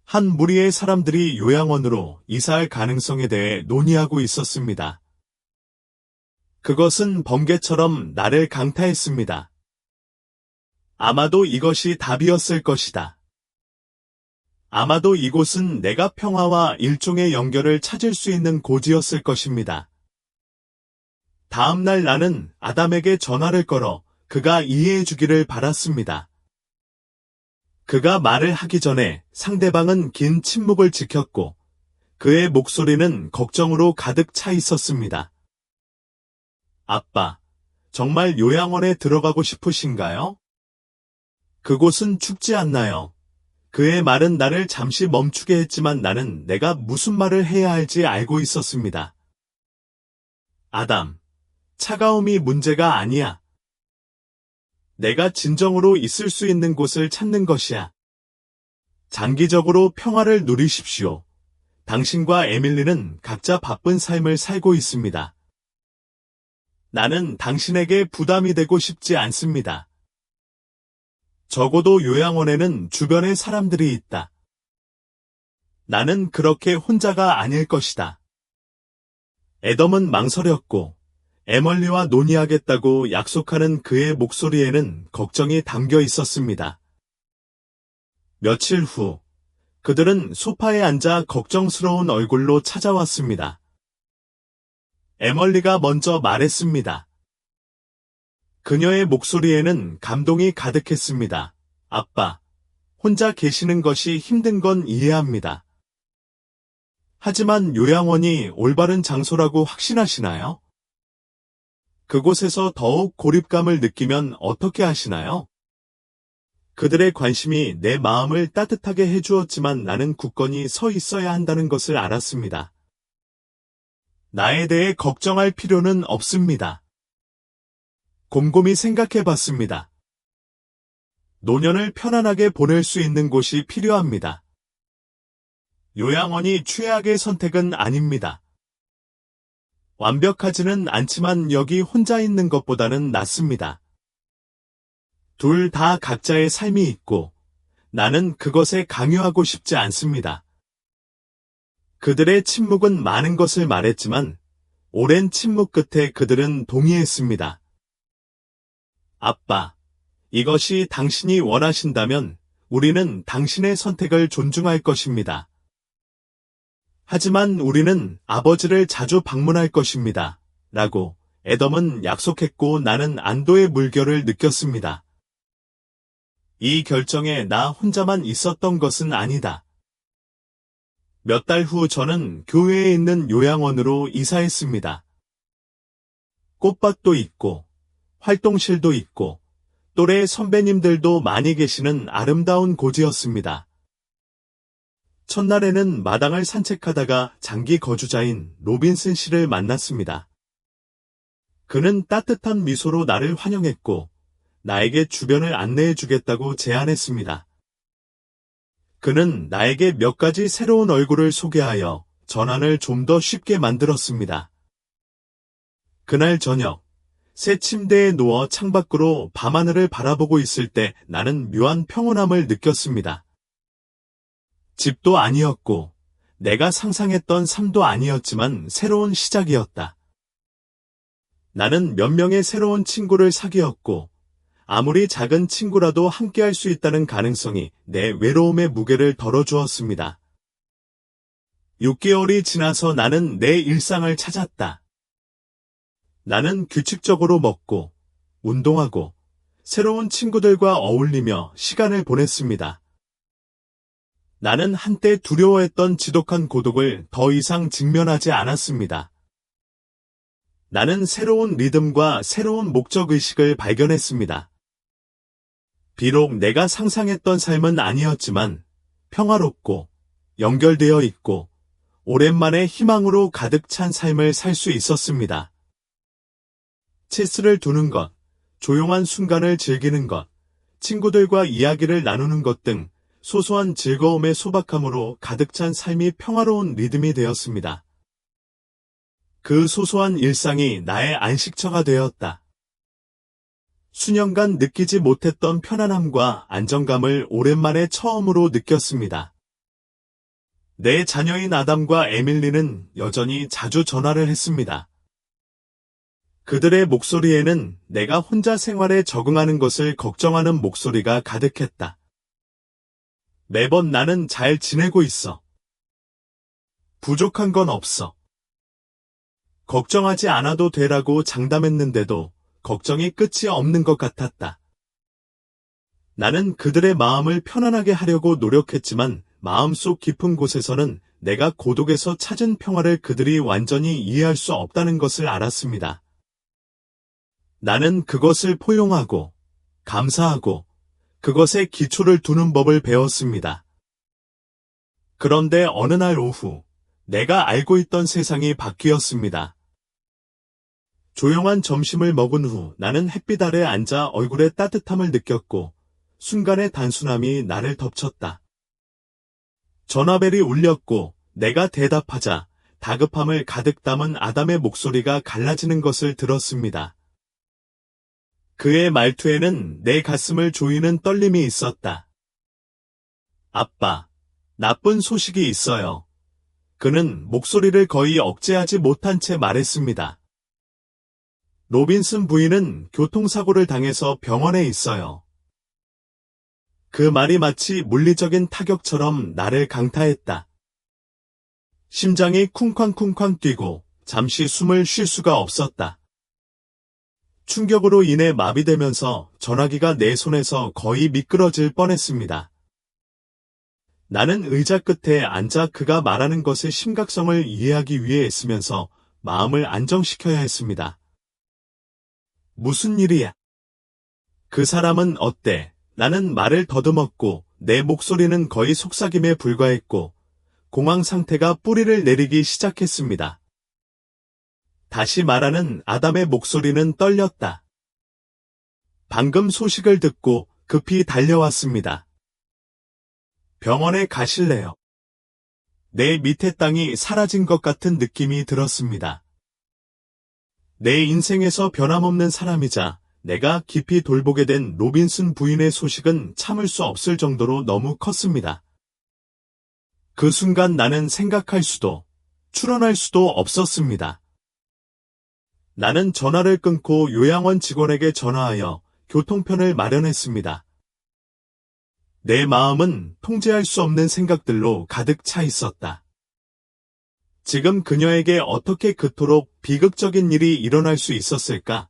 한 무리의 사람들이 요양원으로 이사할 가능성에 대해 논의하고 있었습니다. 그것은 번개처럼 나를 강타했습니다. 아마도 이것이 답이었을 것이다. 아마도 이곳은 내가 평화와 일종의 연결을 찾을 수 있는 고지였을 것입니다. 다음 날 나는 아담에게 전화를 걸어 그가 이해해 주기를 바랐습니다. 그가 말을 하기 전에 상대방은 긴 침묵을 지켰고 그의 목소리는 걱정으로 가득 차 있었습니다. 아빠, 정말 요양원에 들어가고 싶으신가요? 그곳은 춥지 않나요? 그의 말은 나를 잠시 멈추게 했지만 나는 내가 무슨 말을 해야 할지 알고 있었습니다. 아담, 차가움이 문제가 아니야. 내가 진정으로 있을 수 있는 곳을 찾는 것이야. 장기적으로 평화를 누리십시오. 당신과 에밀리는 각자 바쁜 삶을 살고 있습니다. 나는 당신에게 부담이 되고 싶지 않습니다. 적어도 요양원에는 주변에 사람들이 있다. 나는 그렇게 혼자가 아닐 것이다. 애덤은 망설였고 에멀리와 논의하겠다고 약속하는 그의 목소리에는 걱정이 담겨 있었습니다. 며칠 후 그들은 소파에 앉아 걱정스러운 얼굴로 찾아왔습니다. 에멀리가 먼저 말했습니다. 그녀의 목소리에는 감동이 가득했습니다. 아빠, 혼자 계시는 것이 힘든 건 이해합니다. 하지만 요양원이 올바른 장소라고 확신하시나요? 그곳에서 더욱 고립감을 느끼면 어떻게 하시나요? 그들의 관심이 내 마음을 따뜻하게 해주었지만 나는 굳건히 서 있어야 한다는 것을 알았습니다. 나에 대해 걱정할 필요는 없습니다. 곰곰이 생각해 봤습니다. 노년을 편안하게 보낼 수 있는 곳이 필요합니다. 요양원이 최악의 선택은 아닙니다. 완벽하지는 않지만 여기 혼자 있는 것보다는 낫습니다. 둘 다 각자의 삶이 있고 나는 그것에 강요하고 싶지 않습니다. 그들의 침묵은 많은 것을 말했지만 오랜 침묵 끝에 그들은 동의했습니다. 아빠, 이것이 당신이 원하신다면 우리는 당신의 선택을 존중할 것입니다. 하지만 우리는 아버지를 자주 방문할 것입니다. 라고 애덤은 약속했고 나는 안도의 물결을 느꼈습니다. 이 결정에 나 혼자만 있었던 것은 아니다. 몇 달 후 저는 교회에 있는 요양원으로 이사했습니다. 꽃밭도 있고 활동실도 있고 또래 선배님들도 많이 계시는 아름다운 고지였습니다. 첫날에는 마당을 산책하다가 장기 거주자인 로빈슨 씨를 만났습니다. 그는 따뜻한 미소로 나를 환영했고 나에게 주변을 안내해 주겠다고 제안했습니다. 그는 나에게 몇 가지 새로운 얼굴을 소개하여 전환을 좀 더 쉽게 만들었습니다. 그날 저녁, 새 침대에 누워 창밖으로 밤하늘을 바라보고 있을 때 나는 묘한 평온함을 느꼈습니다. 집도 아니었고 내가 상상했던 삶도 아니었지만 새로운 시작이었다. 나는 몇 명의 새로운 친구를 사귀었고 아무리 작은 친구라도 함께할 수 있다는 가능성이 내 외로움의 무게를 덜어주었습니다. 6개월이 지나서 나는 내 일상을 찾았다. 나는 규칙적으로 먹고, 운동하고, 새로운 친구들과 어울리며 시간을 보냈습니다. 나는 한때 두려워했던 지독한 고독을 더 이상 직면하지 않았습니다. 나는 새로운 리듬과 새로운 목적의식을 발견했습니다. 비록 내가 상상했던 삶은 아니었지만 평화롭고 연결되어 있고 오랜만에 희망으로 가득 찬 삶을 살 수 있었습니다. 체스를 두는 것, 조용한 순간을 즐기는 것, 친구들과 이야기를 나누는 것 등 소소한 즐거움의 소박함으로 가득 찬 삶이 평화로운 리듬이 되었습니다. 그 소소한 일상이 나의 안식처가 되었다. 수년간 느끼지 못했던 편안함과 안정감을 오랜만에 처음으로 느꼈습니다. 내 자녀인 아담과 에밀리는 여전히 자주 전화를 했습니다. 그들의 목소리에는 내가 혼자 생활에 적응하는 것을 걱정하는 목소리가 가득했다. 매번 나는 잘 지내고 있어. 부족한 건 없어. 걱정하지 않아도 되라고 장담했는데도 걱정이 끝이 없는 것 같았다. 나는 그들의 마음을 편안하게 하려고 노력했지만 마음속 깊은 곳에서는 내가 고독에서 찾은 평화를 그들이 완전히 이해할 수 없다는 것을 알았습니다. 나는 그것을 포용하고 감사하고 그것에 기초를 두는 법을 배웠습니다. 그런데 어느 날 오후 내가 알고 있던 세상이 바뀌었습니다. 조용한 점심을 먹은 후 나는 햇빛 아래 앉아 얼굴의 따뜻함을 느꼈고 순간의 단순함이 나를 덮쳤다. 전화벨이 울렸고 내가 대답하자 다급함을 가득 담은 아담의 목소리가 갈라지는 것을 들었습니다. 그의 말투에는 내 가슴을 조이는 떨림이 있었다. 아빠, 나쁜 소식이 있어요. 그는 목소리를 거의 억제하지 못한 채 말했습니다. 로빈슨 부인은 교통사고를 당해서 병원에 있어요. 그 말이 마치 물리적인 타격처럼 나를 강타했다. 심장이 쿵쾅쿵쾅 뛰고 잠시 숨을 쉴 수가 없었다. 충격으로 인해 마비되면서 전화기가 내 손에서 거의 미끄러질 뻔했습니다. 나는 의자 끝에 앉아 그가 말하는 것의 심각성을 이해하기 위해 애쓰면서 마음을 안정시켜야 했습니다. 무슨 일이야? 그 사람은 어때? 나는 말을 더듬었고 내 목소리는 거의 속삭임에 불과했고 공황 상태가 뿌리를 내리기 시작했습니다. 다시 말하는 아담의 목소리는 떨렸다. 방금 소식을 듣고 급히 달려왔습니다. 병원에 가실래요? 내 밑에 땅이 사라진 것 같은 느낌이 들었습니다. 내 인생에서 변함없는 사람이자 내가 깊이 돌보게 된 로빈슨 부인의 소식은 참을 수 없을 정도로 너무 컸습니다. 그 순간 나는 생각할 수도, 추론할 수도 없었습니다. 나는 전화를 끊고 요양원 직원에게 전화하여 교통편을 마련했습니다. 내 마음은 통제할 수 없는 생각들로 가득 차 있었다. 지금 그녀에게 어떻게 그토록 비극적인 일이 일어날 수 있었을까?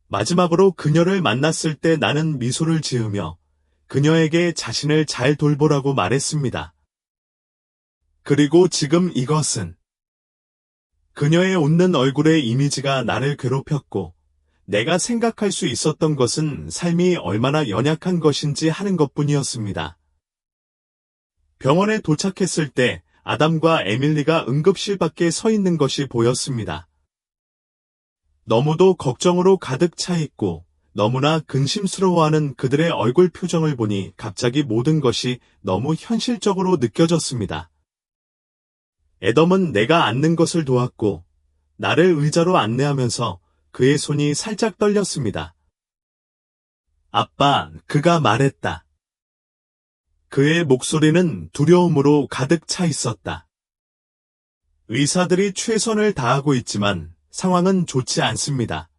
마지막으로 그녀를 만났을 때 나는 미소를 지으며 그녀에게 자신을 잘 돌보라고 말했습니다. 그리고 지금 이것은 그녀의 웃는 얼굴의 이미지가 나를 괴롭혔고 내가 생각할 수 있었던 것은 삶이 얼마나 연약한 것인지 하는 것뿐이었습니다. 병원에 도착했을 때 아담과 에밀리가 응급실 밖에 서 있는 것이 보였습니다. 너무도 걱정으로 가득 차 있고 너무나 근심스러워하는 그들의 얼굴 표정을 보니 갑자기 모든 것이 너무 현실적으로 느껴졌습니다. 애덤은 내가 앉는 것을 도왔고 나를 의자로 안내하면서 그의 손이 살짝 떨렸습니다. 아빠, 그가 말했다. 그의 목소리는 두려움으로 가득 차 있었다. 의사들이 최선을 다하고 있지만 상황은 좋지 않습니다.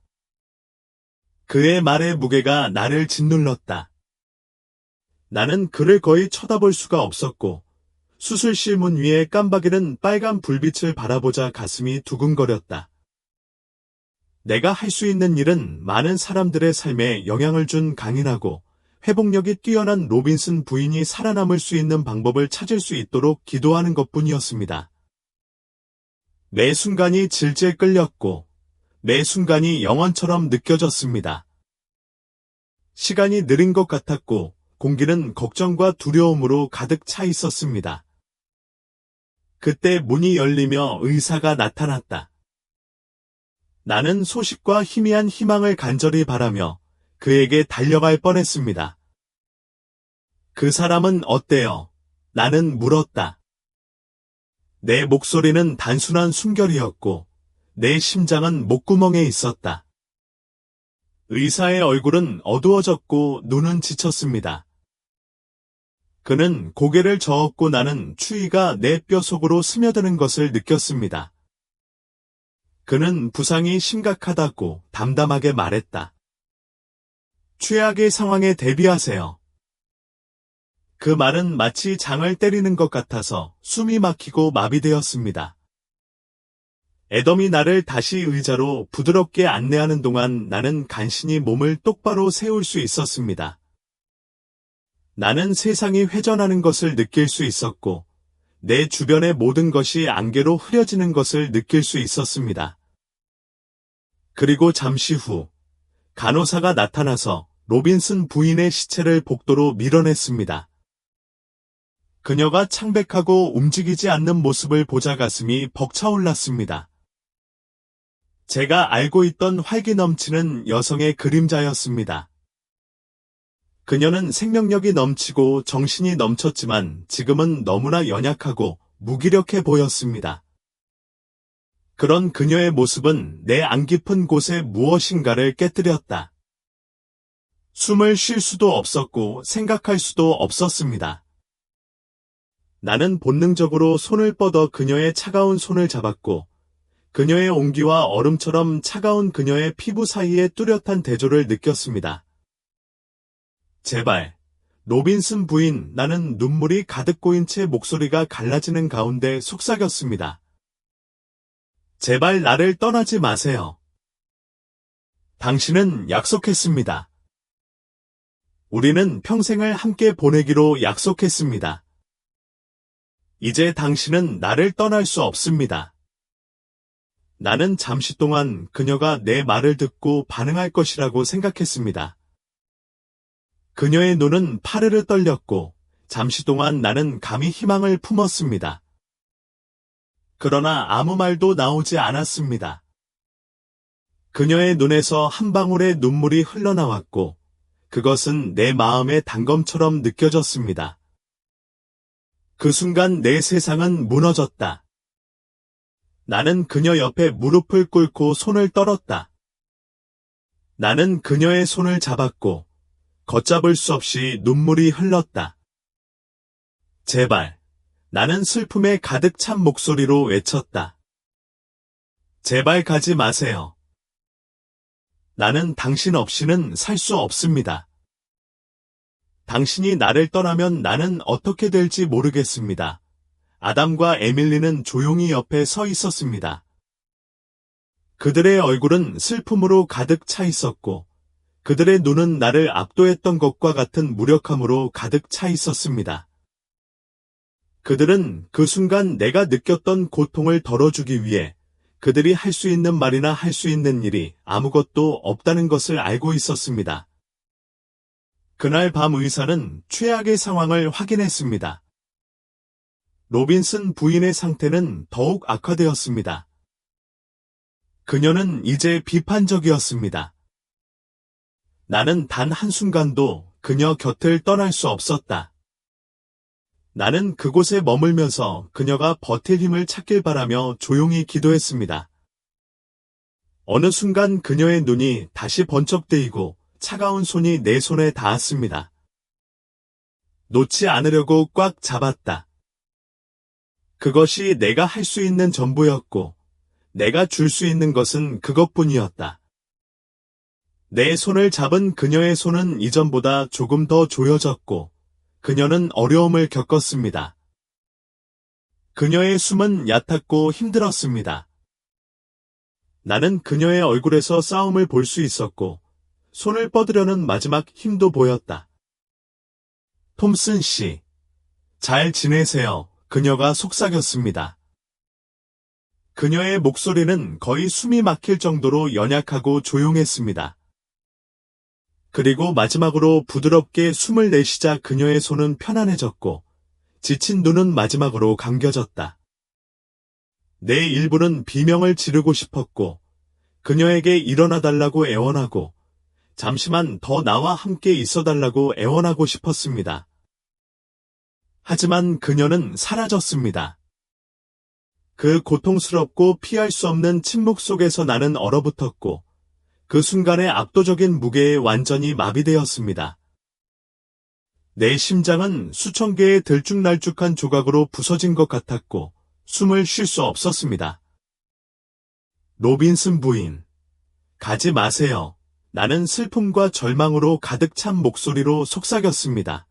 그의 말의 무게가 나를 짓눌렀다. 나는 그를 거의 쳐다볼 수가 없었고 수술실 문 위에 깜박이는 빨간 불빛을 바라보자 가슴이 두근거렸다. 내가 할 수 있는 일은 많은 사람들의 삶에 영향을 준 강인하고 회복력이 뛰어난 로빈슨 부인이 살아남을 수 있는 방법을 찾을 수 있도록 기도하는 것뿐이었습니다. 매 순간이 질질 끌렸고 매 순간이 영원처럼 느껴졌습니다. 시간이 느린 것 같았고 공기는 걱정과 두려움으로 가득 차 있었습니다. 그때 문이 열리며 의사가 나타났다. 나는 소식과 희미한 희망을 간절히 바라며 그에게 달려갈 뻔했습니다. 그 사람은 어때요? 나는 물었다. 내 목소리는 단순한 숨결이었고 내 심장은 목구멍에 있었다. 의사의 얼굴은 어두워졌고 눈은 지쳤습니다. 그는 고개를 저었고 나는 추위가 내 뼈 속으로 스며드는 것을 느꼈습니다. 그는 부상이 심각하다고 담담하게 말했다. 최악의 상황에 대비하세요. 그 말은 마치 장을 때리는 것 같아서 숨이 막히고 마비되었습니다. 애덤이 나를 다시 의자로 부드럽게 안내하는 동안 나는 간신히 몸을 똑바로 세울 수 있었습니다. 나는 세상이 회전하는 것을 느낄 수 있었고 내 주변의 모든 것이 안개로 흐려지는 것을 느낄 수 있었습니다. 그리고 잠시 후 간호사가 나타나서 로빈슨 부인의 시체를 복도로 밀어냈습니다. 그녀가 창백하고 움직이지 않는 모습을 보자 가슴이 벅차올랐습니다. 제가 알고 있던 활기 넘치는 여성의 그림자였습니다. 그녀는 생명력이 넘치고 정신이 넘쳤지만 지금은 너무나 연약하고 무기력해 보였습니다. 그런 그녀의 모습은 내 안 깊은 곳에 무엇인가를 깨뜨렸다. 숨을 쉴 수도 없었고 생각할 수도 없었습니다. 나는 본능적으로 손을 뻗어 그녀의 차가운 손을 잡았고 그녀의 온기와 얼음처럼 차가운 그녀의 피부 사이에 뚜렷한 대조를 느꼈습니다. 제발, 로빈슨 부인, 나는 눈물이 가득 고인 채 목소리가 갈라지는 가운데 속삭였습니다. 제발 나를 떠나지 마세요. 당신은 약속했습니다. 우리는 평생을 함께 보내기로 약속했습니다. 이제 당신은 나를 떠날 수 없습니다. 나는 잠시 동안 그녀가 내 말을 듣고 반응할 것이라고 생각했습니다. 그녀의 눈은 파르르 떨렸고 잠시 동안 나는 감히 희망을 품었습니다. 그러나 아무 말도 나오지 않았습니다. 그녀의 눈에서 한 방울의 눈물이 흘러나왔고 그것은 내 마음의 단검처럼 느껴졌습니다. 그 순간 내 세상은 무너졌다. 나는 그녀 옆에 무릎을 꿇고 손을 떨었다. 나는 그녀의 손을 잡았고 걷잡을 수 없이 눈물이 흘렀다. 제발, 나는 슬픔에 가득 찬 목소리로 외쳤다. 제발 가지 마세요. 나는 당신 없이는 살 수 없습니다. 당신이 나를 떠나면 나는 어떻게 될지 모르겠습니다. 아담과 에밀리는 조용히 옆에 서 있었습니다. 그들의 얼굴은 슬픔으로 가득 차 있었고 그들의 눈은 나를 압도했던 것과 같은 무력함으로 가득 차 있었습니다. 그들은 그 순간 내가 느꼈던 고통을 덜어주기 위해 그들이 할 수 있는 말이나 할 수 있는 일이 아무것도 없다는 것을 알고 있었습니다. 그날 밤 의사는 최악의 상황을 확인했습니다. 로빈슨 부인의 상태는 더욱 악화되었습니다. 그녀는 이제 비판적이었습니다. 나는 단 한순간도 그녀 곁을 떠날 수 없었다. 나는 그곳에 머물면서 그녀가 버틸 힘을 찾길 바라며 조용히 기도했습니다. 어느 순간 그녀의 눈이 다시 번쩍 뜨이고 차가운 손이 내 손에 닿았습니다. 놓지 않으려고 꽉 잡았다. 그것이 내가 할 수 있는 전부였고, 내가 줄 수 있는 것은 그것뿐이었다. 내 손을 잡은 그녀의 손은 이전보다 조금 더 조여졌고, 그녀는 어려움을 겪었습니다. 그녀의 숨은 얕았고 힘들었습니다. 나는 그녀의 얼굴에서 싸움을 볼 수 있었고, 손을 뻗으려는 마지막 힘도 보였다. 톰슨 씨, 잘 지내세요. 그녀가 속삭였습니다. 그녀의 목소리는 거의 숨이 막힐 정도로 연약하고 조용했습니다. 그리고 마지막으로 부드럽게 숨을 내쉬자 그녀의 손은 편안해졌고, 지친 눈은 마지막으로 감겨졌다. 내 일부는 비명을 지르고 싶었고, 그녀에게 일어나 달라고 애원하고, 잠시만 더 나와 함께 있어 달라고 애원하고 싶었습니다. 하지만 그녀는 사라졌습니다. 그 고통스럽고 피할 수 없는 침묵 속에서 나는 얼어붙었고, 그 순간의 압도적인 무게에 완전히 마비되었습니다. 내 심장은 수천 개의 들쭉날쭉한 조각으로 부서진 것 같았고, 숨을 쉴 수 없었습니다. 로빈슨 부인, 가지 마세요. 나는 슬픔과 절망으로 가득 찬 목소리로 속삭였습니다.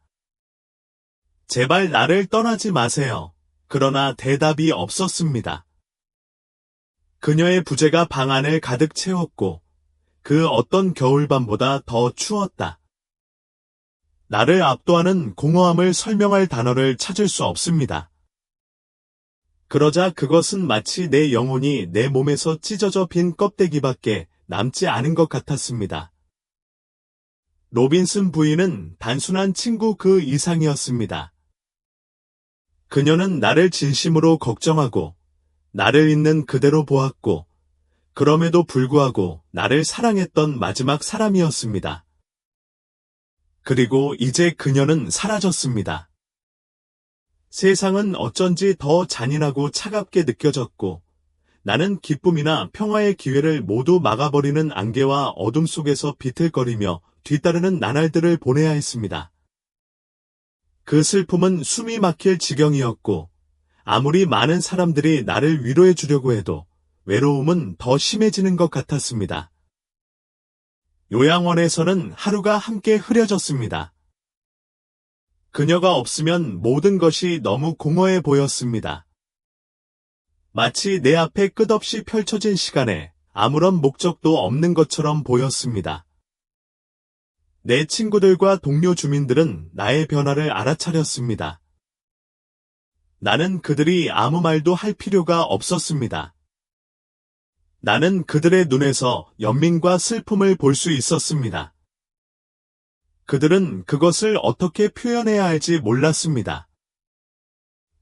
제발 나를 떠나지 마세요. 그러나 대답이 없었습니다. 그녀의 부재가 방 안을 가득 채웠고, 그 어떤 겨울밤보다 더 추웠다. 나를 압도하는 공허함을 설명할 단어를 찾을 수 없습니다. 그러자 그것은 마치 내 영혼이 내 몸에서 찢어져 빈 껍데기밖에 남지 않은 것 같았습니다. 로빈슨 부인은 단순한 친구 그 이상이었습니다. 그녀는 나를 진심으로 걱정하고, 나를 있는 그대로 보았고, 그럼에도 불구하고 나를 사랑했던 마지막 사람이었습니다. 그리고 이제 그녀는 사라졌습니다. 세상은 어쩐지 더 잔인하고 차갑게 느껴졌고, 나는 기쁨이나 평화의 기회를 모두 막아버리는 안개와 어둠 속에서 비틀거리며 뒤따르는 나날들을 보내야 했습니다. 그 슬픔은 숨이 막힐 지경이었고, 아무리 많은 사람들이 나를 위로해 주려고 해도 외로움은 더 심해지는 것 같았습니다. 요양원에서는 하루가 함께 흐려졌습니다. 그녀가 없으면 모든 것이 너무 공허해 보였습니다. 마치 내 앞에 끝없이 펼쳐진 시간에 아무런 목적도 없는 것처럼 보였습니다. 내 친구들과 동료 주민들은 나의 변화를 알아차렸습니다. 나는 그들이 아무 말도 할 필요가 없었습니다. 나는 그들의 눈에서 연민과 슬픔을 볼 수 있었습니다. 그들은 그것을 어떻게 표현해야 할지 몰랐습니다.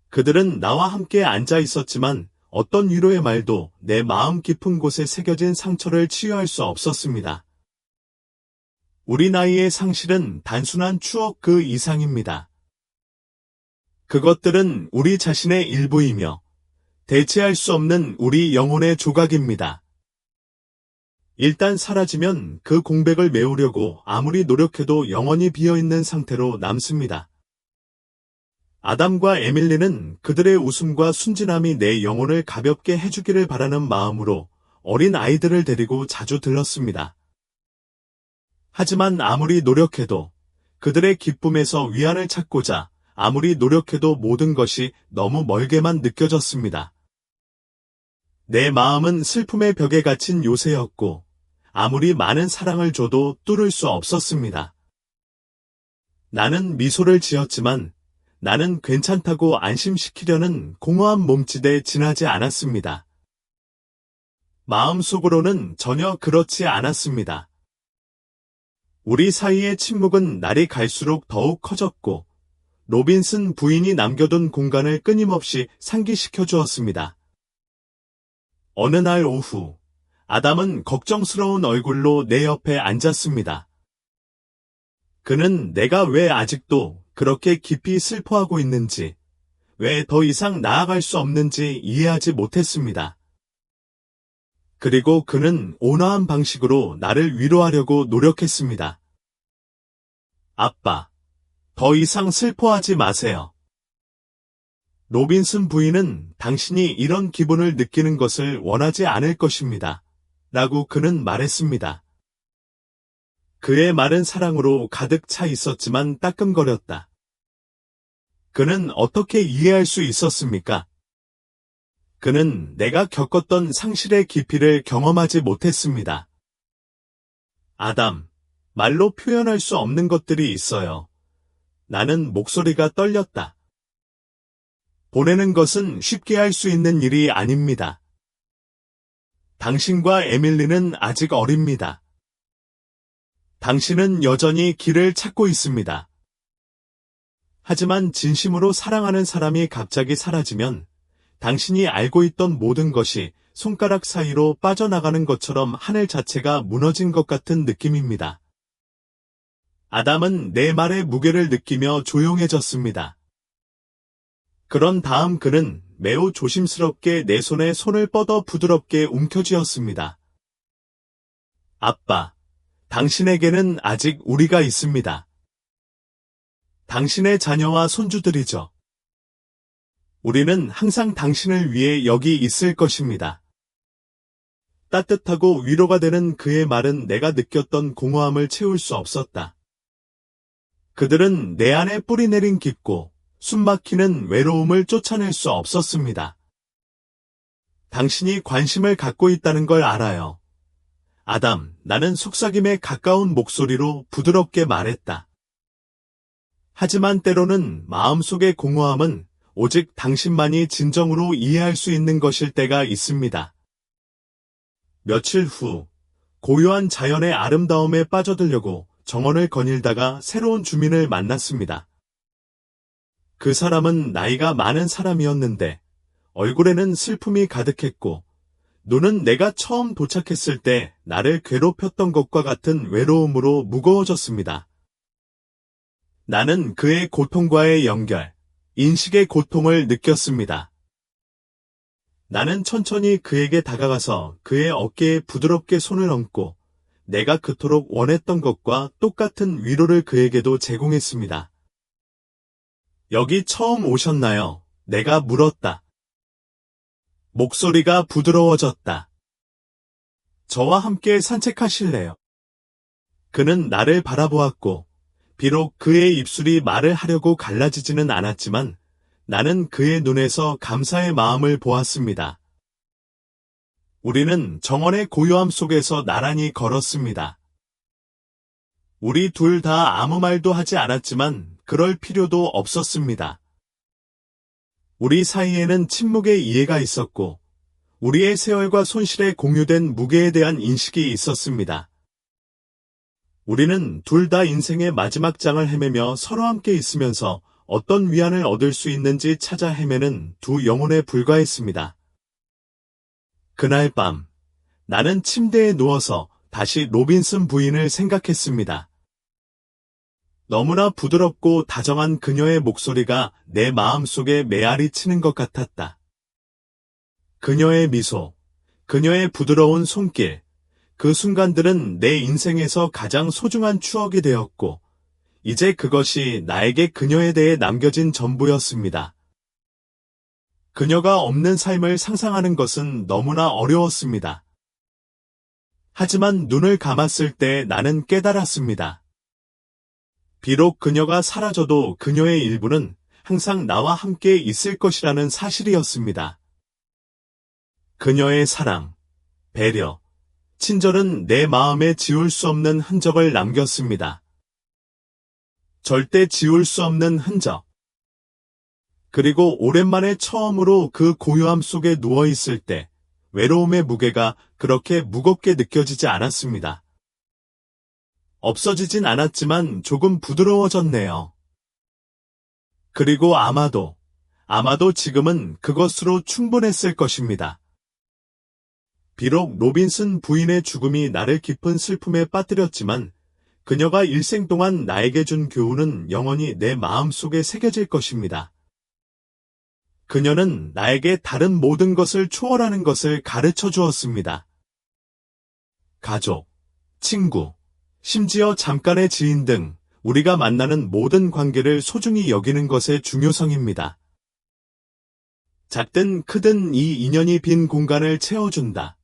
그들은 나와 함께 앉아 있었지만 어떤 위로의 말도 내 마음 깊은 곳에 새겨진 상처를 치유할 수 없었습니다. 우리 나이의 상실은 단순한 추억 그 이상입니다. 그것들은 우리 자신의 일부이며 대체할 수 없는 우리 영혼의 조각입니다. 일단 사라지면 그 공백을 메우려고 아무리 노력해도 영원히 비어있는 상태로 남습니다. 아담과 에밀리는 그들의 웃음과 순진함이 내 영혼을 가볍게 해주기를 바라는 마음으로 어린 아이들을 데리고 자주 들렀습니다. 하지만 아무리 노력해도 그들의 기쁨에서 위안을 찾고자 아무리 노력해도 모든 것이 너무 멀게만 느껴졌습니다. 내 마음은 슬픔의 벽에 갇힌 요새였고 아무리 많은 사랑을 줘도 뚫을 수 없었습니다. 나는 미소를 지었지만 나는 괜찮다고 안심시키려는 공허한 몸짓에 지나지 않았습니다. 마음속으로는 전혀 그렇지 않았습니다. 우리 사이의 침묵은 날이 갈수록 더욱 커졌고 로빈슨 부인이 남겨둔 공간을 끊임없이 상기시켜 주었습니다. 어느 날 오후, 아담은 걱정스러운 얼굴로 내 옆에 앉았습니다. 그는 내가 왜 아직도 그렇게 깊이 슬퍼하고 있는지, 왜 더 이상 나아갈 수 없는지 이해하지 못했습니다. 그리고 그는 온화한 방식으로 나를 위로하려고 노력했습니다. 아빠, 더 이상 슬퍼하지 마세요. 로빈슨 부인은 당신이 이런 기분을 느끼는 것을 원하지 않을 것입니다. 라고 그는 말했습니다. 그의 말은 사랑으로 가득 차 있었지만 따끔거렸다. 그는 어떻게 이해할 수 있었습니까? 그는 내가 겪었던 상실의 깊이를 경험하지 못했습니다. 아담, 말로 표현할 수 없는 것들이 있어요. 나는 목소리가 떨렸다. 보내는 것은 쉽게 할 수 있는 일이 아닙니다. 당신과 에밀리는 아직 어립니다. 당신은 여전히 길을 찾고 있습니다. 하지만 진심으로 사랑하는 사람이 갑자기 사라지면 당신이 알고 있던 모든 것이 손가락 사이로 빠져나가는 것처럼 하늘 자체가 무너진 것 같은 느낌입니다. 아담은 내 말의 무게를 느끼며 조용해졌습니다. 그런 다음 그는 매우 조심스럽게 내 손에 손을 뻗어 부드럽게 움켜쥐었습니다. 아빠, 당신에게는 아직 우리가 있습니다. 당신의 자녀와 손주들이죠. 우리는 항상 당신을 위해 여기 있을 것입니다. 따뜻하고 위로가 되는 그의 말은 내가 느꼈던 공허함을 채울 수 없었다. 그들은 내 안에 뿌리내린 깊고 숨막히는 외로움을 쫓아낼 수 없었습니다. 당신이 관심을 갖고 있다는 걸 알아요. 아담, 나는 속삭임에 가까운 목소리로 부드럽게 말했다. 하지만 때로는 마음속의 공허함은 오직 당신만이 진정으로 이해할 수 있는 것일 때가 있습니다. 며칠 후, 고요한 자연의 아름다움에 빠져들려고 정원을 거닐다가 새로운 주민을 만났습니다. 그 사람은 나이가 많은 사람이었는데 얼굴에는 슬픔이 가득했고 눈은 내가 처음 도착했을 때 나를 괴롭혔던 것과 같은 외로움으로 무거워졌습니다. 나는 그의 고통과의 연결, 인식의 고통을 느꼈습니다. 나는 천천히 그에게 다가가서 그의 어깨에 부드럽게 손을 얹고 내가 그토록 원했던 것과 똑같은 위로를 그에게도 제공했습니다. 여기 처음 오셨나요? 내가 물었다. 목소리가 부드러워졌다. 저와 함께 산책하실래요? 그는 나를 바라보았고 비록 그의 입술이 말을 하려고 갈라지지는 않았지만 나는 그의 눈에서 감사의 마음을 보았습니다. 우리는 정원의 고요함 속에서 나란히 걸었습니다. 우리 둘 다 아무 말도 하지 않았지만 그럴 필요도 없었습니다. 우리 사이에는 침묵의 이해가 있었고 우리의 세월과 손실에 공유된 무게에 대한 인식이 있었습니다. 우리는 둘 다 인생의 마지막 장을 헤매며 서로 함께 있으면서 어떤 위안을 얻을 수 있는지 찾아 헤매는 두 영혼에 불과했습니다. 그날 밤, 나는 침대에 누워서 다시 로빈슨 부인을 생각했습니다. 너무나 부드럽고 다정한 그녀의 목소리가 내 마음속에 메아리 치는 것 같았다. 그녀의 미소, 그녀의 부드러운 손길, 그 순간들은 내 인생에서 가장 소중한 추억이 되었고, 이제 그것이 나에게 그녀에 대해 남겨진 전부였습니다. 그녀가 없는 삶을 상상하는 것은 너무나 어려웠습니다. 하지만 눈을 감았을 때 나는 깨달았습니다. 비록 그녀가 사라져도 그녀의 일부는 항상 나와 함께 있을 것이라는 사실이었습니다. 그녀의 사랑, 배려, 친절은 내 마음에 지울 수 없는 흔적을 남겼습니다. 절대 지울 수 없는 흔적. 그리고 오랜만에 처음으로 그 고요함 속에 누워있을 때 외로움의 무게가 그렇게 무겁게 느껴지지 않았습니다. 없어지진 않았지만 조금 부드러워졌네요. 그리고 아마도 지금은 그것으로 충분했을 것입니다. 비록 로빈슨 부인의 죽음이 나를 깊은 슬픔에 빠뜨렸지만 그녀가 일생 동안 나에게 준 교훈은 영원히 내 마음속에 새겨질 것입니다. 그녀는 나에게 다른 모든 것을 초월하는 것을 가르쳐 주었습니다. 가족, 친구, 심지어 잠깐의 지인 등 우리가 만나는 모든 관계를 소중히 여기는 것의 중요성입니다. 작든 크든 이 인연이 빈 공간을 채워준다.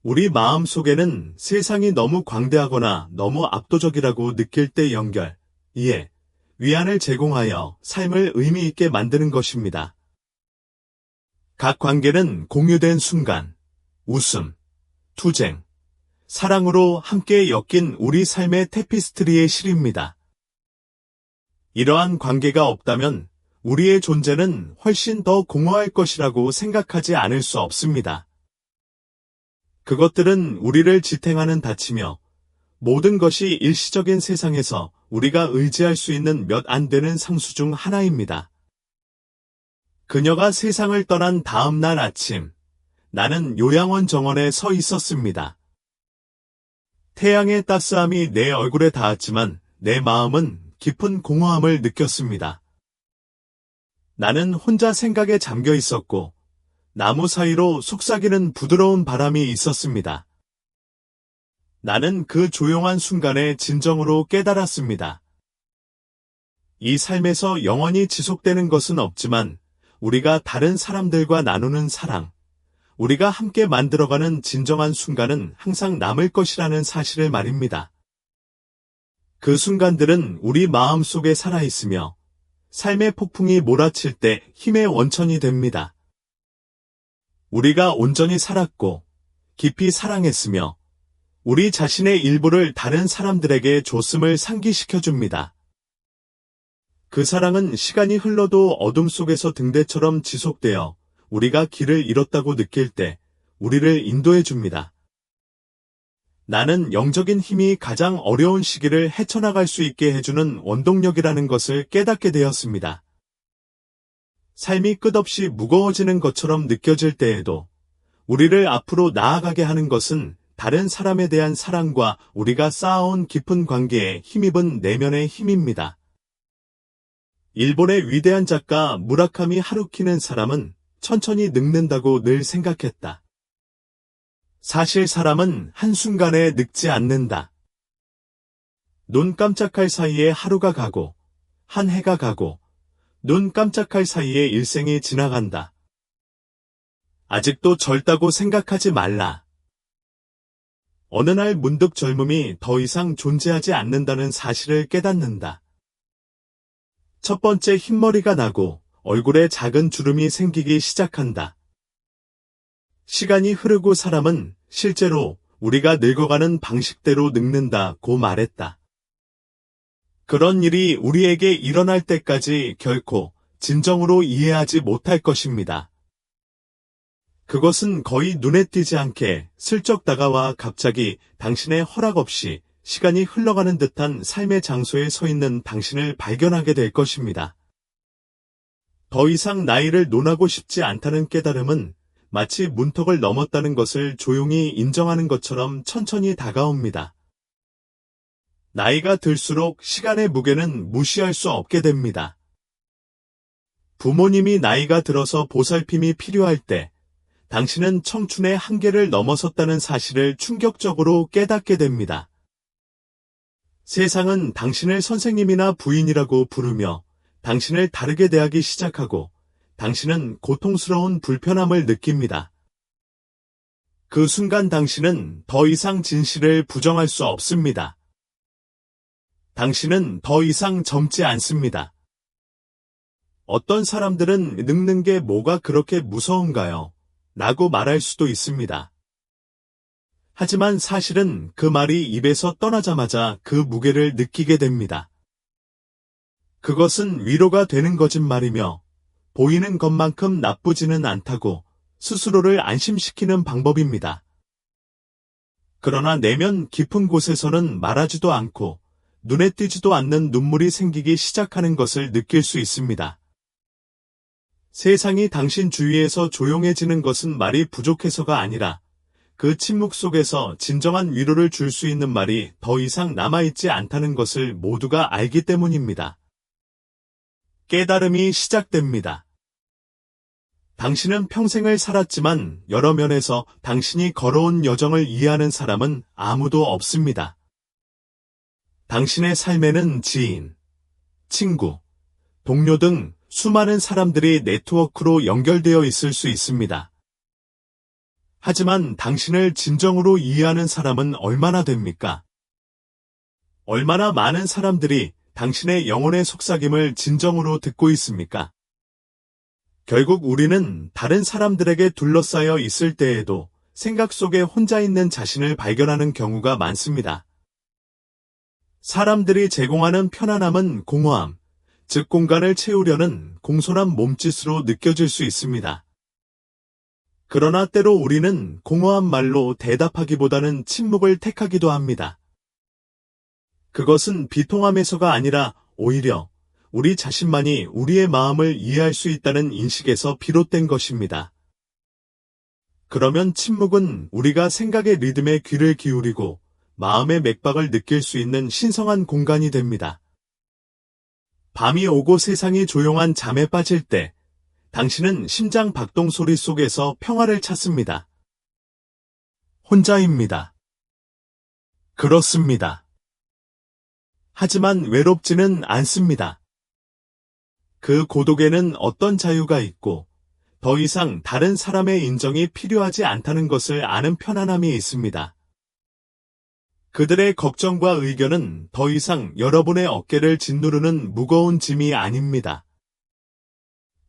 우리 마음 속에는 세상이 너무 광대하거나 너무 압도적이라고 느낄 때 연결, 이해, 위안을 제공하여 삶을 의미 있게 만드는 것입니다. 각 관계는 공유된 순간, 웃음, 투쟁, 사랑으로 함께 엮인 우리 삶의 테피스트리의 실입니다. 이러한 관계가 없다면 우리의 존재는 훨씬 더 공허할 것이라고 생각하지 않을 수 없습니다. 그것들은 우리를 지탱하는 닫히며 모든 것이 일시적인 세상에서 우리가 의지할 수 있는 몇 안 되는 상수 중 하나입니다. 그녀가 세상을 떠난 다음 날 아침, 나는 요양원 정원에 서 있었습니다. 태양의 따스함이 내 얼굴에 닿았지만 내 마음은 깊은 공허함을 느꼈습니다. 나는 혼자 생각에 잠겨 있었고 나무 사이로 속삭이는 부드러운 바람이 있었습니다. 나는 그 조용한 순간에 진정으로 깨달았습니다. 이 삶에서 영원히 지속되는 것은 없지만 우리가 다른 사람들과 나누는 사랑, 우리가 함께 만들어가는 진정한 순간은 항상 남을 것이라는 사실을 말입니다. 그 순간들은 우리 마음 속에 살아있으며 삶의 폭풍이 몰아칠 때 힘의 원천이 됩니다. 우리가 온전히 살았고 깊이 사랑했으며 우리 자신의 일부를 다른 사람들에게 줬음을 상기시켜줍니다. 그 사랑은 시간이 흘러도 어둠 속에서 등대처럼 지속되어 우리가 길을 잃었다고 느낄 때 우리를 인도해줍니다. 나는 영적인 힘이 가장 어려운 시기를 헤쳐나갈 수 있게 해주는 원동력이라는 것을 깨닫게 되었습니다. 삶이 끝없이 무거워지는 것처럼 느껴질 때에도 우리를 앞으로 나아가게 하는 것은 다른 사람에 대한 사랑과 우리가 쌓아온 깊은 관계에 힘입은 내면의 힘입니다. 일본의 위대한 작가 무라카미 하루키는 사람은 천천히 늙는다고 늘 생각했다. 사실 사람은 한순간에 늙지 않는다. 눈 깜짝할 사이에 하루가 가고 한 해가 가고 눈 깜짝할 사이에 일생이 지나간다. 아직도 젊다고 생각하지 말라. 어느 날 문득 젊음이 더 이상 존재하지 않는다는 사실을 깨닫는다. 첫 번째 흰머리가 나고 얼굴에 작은 주름이 생기기 시작한다. 시간이 흐르고 사람은 실제로 우리가 늙어가는 방식대로 늙는다고 말했다. 그런 일이 우리에게 일어날 때까지 결코 진정으로 이해하지 못할 것입니다. 그것은 거의 눈에 띄지 않게 슬쩍 다가와 갑자기 당신의 허락 없이 시간이 흘러가는 듯한 삶의 장소에 서 있는 당신을 발견하게 될 것입니다. 더 이상 나이를 논하고 싶지 않다는 깨달음은 마치 문턱을 넘었다는 것을 조용히 인정하는 것처럼 천천히 다가옵니다. 나이가 들수록 시간의 무게는 무시할 수 없게 됩니다. 부모님이 나이가 들어서 보살핌이 필요할 때 당신은 청춘의 한계를 넘어섰다는 사실을 충격적으로 깨닫게 됩니다. 세상은 당신을 선생님이나 부인이라고 부르며 당신을 다르게 대하기 시작하고 당신은 고통스러운 불편함을 느낍니다. 그 순간 당신은 더 이상 진실을 부정할 수 없습니다. 당신은 더 이상 젊지 않습니다. 어떤 사람들은 늙는 게 뭐가 그렇게 무서운가요? 라고 말할 수도 있습니다. 하지만 사실은 그 말이 입에서 떠나자마자 그 무게를 느끼게 됩니다. 그것은 위로가 되는 거짓말이며 보이는 것만큼 나쁘지는 않다고 스스로를 안심시키는 방법입니다. 그러나 내면 깊은 곳에서는 말하지도 않고 눈에 띄지도 않는 눈물이 생기기 시작하는 것을 느낄 수 있습니다. 세상이 당신 주위에서 조용해지는 것은 말이 부족해서가 아니라 그 침묵 속에서 진정한 위로를 줄 수 있는 말이 더 이상 남아있지 않다는 것을 모두가 알기 때문입니다. 깨달음이 시작됩니다. 당신은 평생을 살았지만 여러 면에서 당신이 걸어온 여정을 이해하는 사람은 아무도 없습니다. 당신의 삶에는 지인, 친구, 동료 등 수많은 사람들이 네트워크로 연결되어 있을 수 있습니다. 하지만 당신을 진정으로 이해하는 사람은 얼마나 됩니까? 얼마나 많은 사람들이 당신의 영혼의 속삭임을 진정으로 듣고 있습니까? 결국 우리는 다른 사람들에게 둘러싸여 있을 때에도 생각 속에 혼자 있는 자신을 발견하는 경우가 많습니다. 사람들이 제공하는 편안함은 공허함, 즉 공간을 채우려는 공손한 몸짓으로 느껴질 수 있습니다. 그러나 때로 우리는 공허한 말로 대답하기보다는 침묵을 택하기도 합니다. 그것은 비통함에서가 아니라 오히려 우리 자신만이 우리의 마음을 이해할 수 있다는 인식에서 비롯된 것입니다. 그러면 침묵은 우리가 생각의 리듬에 귀를 기울이고 마음의 맥박을 느낄 수 있는 신성한 공간이 됩니다. 밤이 오고 세상이 조용한 잠에 빠질 때 당신은 심장 박동 소리 속에서 평화를 찾습니다. 혼자입니다. 그렇습니다. 하지만 외롭지는 않습니다. 그 고독에는 어떤 자유가 있고 더 이상 다른 사람의 인정이 필요하지 않다는 것을 아는 편안함이 있습니다. 그들의 걱정과 의견은 더 이상 여러분의 어깨를 짓누르는 무거운 짐이 아닙니다.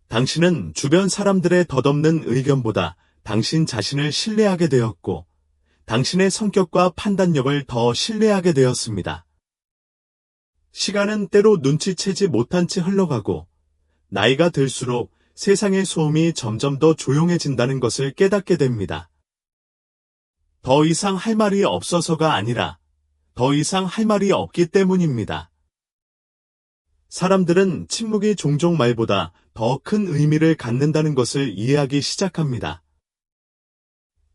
당신은 주변 사람들의 덧없는 의견보다 당신 자신을 신뢰하게 되었고, 당신의 성격과 판단력을 더 신뢰하게 되었습니다. 시간은 때로 눈치채지 못한 채 흘러가고, 나이가 들수록 세상의 소음이 점점 더 조용해진다는 것을 깨닫게 됩니다. 더 이상 할 말이 없어서가 아니라, 더 이상 할 말이 없기 때문입니다. 사람들은 침묵이 종종 말보다 더 큰 의미를 갖는다는 것을 이해하기 시작합니다.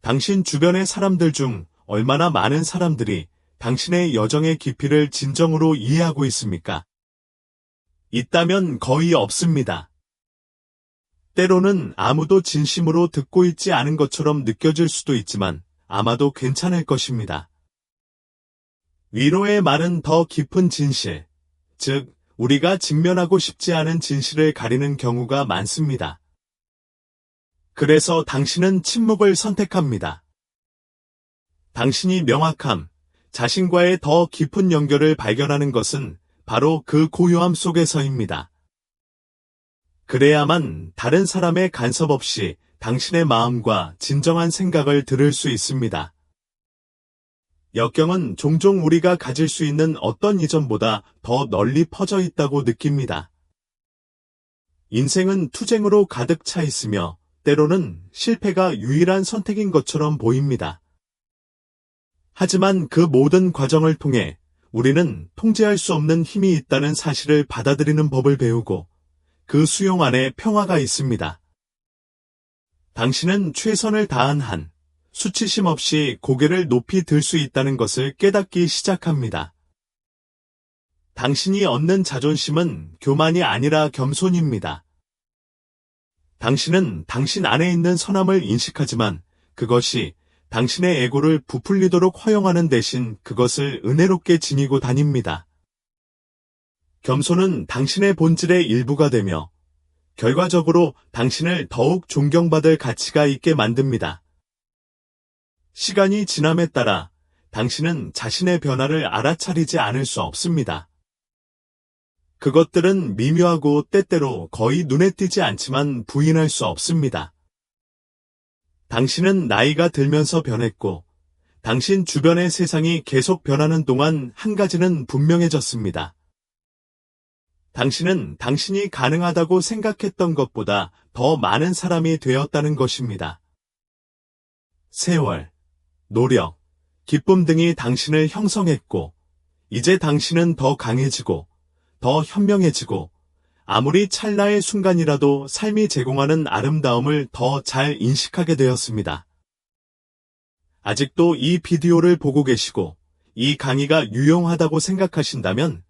당신 주변의 사람들 중 얼마나 많은 사람들이 당신의 여정의 깊이를 진정으로 이해하고 있습니까? 있다면 거의 없습니다. 때로는 아무도 진심으로 듣고 있지 않은 것처럼 느껴질 수도 있지만 아마도 괜찮을 것입니다. 위로의 말은 더 깊은 진실, 즉 우리가 직면하고 싶지 않은 진실을 가리는 경우가 많습니다. 그래서 당신은 침묵을 선택합니다. 당신이 명확함, 자신과의 더 깊은 연결을 발견하는 것은 바로 그 고요함 속에서입니다. 그래야만 다른 사람의 간섭 없이 당신의 마음과 진정한 생각을 들을 수 있습니다. 역경은 종종 우리가 가질 수 있는 어떤 이전보다 더 널리 퍼져 있다고 느낍니다. 인생은 투쟁으로 가득 차 있으며 때로는 실패가 유일한 선택인 것처럼 보입니다. 하지만 그 모든 과정을 통해 우리는 통제할 수 없는 힘이 있다는 사실을 받아들이는 법을 배우고 그 수용 안에 평화가 있습니다. 당신은 최선을 다한 한 수치심 없이 고개를 높이 들 수 있다는 것을 깨닫기 시작합니다. 당신이 얻는 자존심은 교만이 아니라 겸손입니다. 당신은 당신 안에 있는 선함을 인식하지만 그것이 당신의 에고를 부풀리도록 허용하는 대신 그것을 은혜롭게 지니고 다닙니다. 겸손은 당신의 본질의 일부가 되며 결과적으로 당신을 더욱 존경받을 가치가 있게 만듭니다. 시간이 지남에 따라 당신은 자신의 변화를 알아차리지 않을 수 없습니다. 그것들은 미묘하고 때때로 거의 눈에 띄지 않지만 부인할 수 없습니다. 당신은 나이가 들면서 변했고, 당신 주변의 세상이 계속 변하는 동안 한 가지는 분명해졌습니다. 당신은 당신이 가능하다고 생각했던 것보다 더 많은 사람이 되었다는 것입니다. 세월, 노력, 기쁨 등이 당신을 형성했고, 이제 당신은 더 강해지고, 더 현명해지고, 아무리 찰나의 순간이라도 삶이 제공하는 아름다움을 더 잘 인식하게 되었습니다. 아직도 이 비디오를 보고 계시고, 이 강의가 유용하다고 생각하신다면,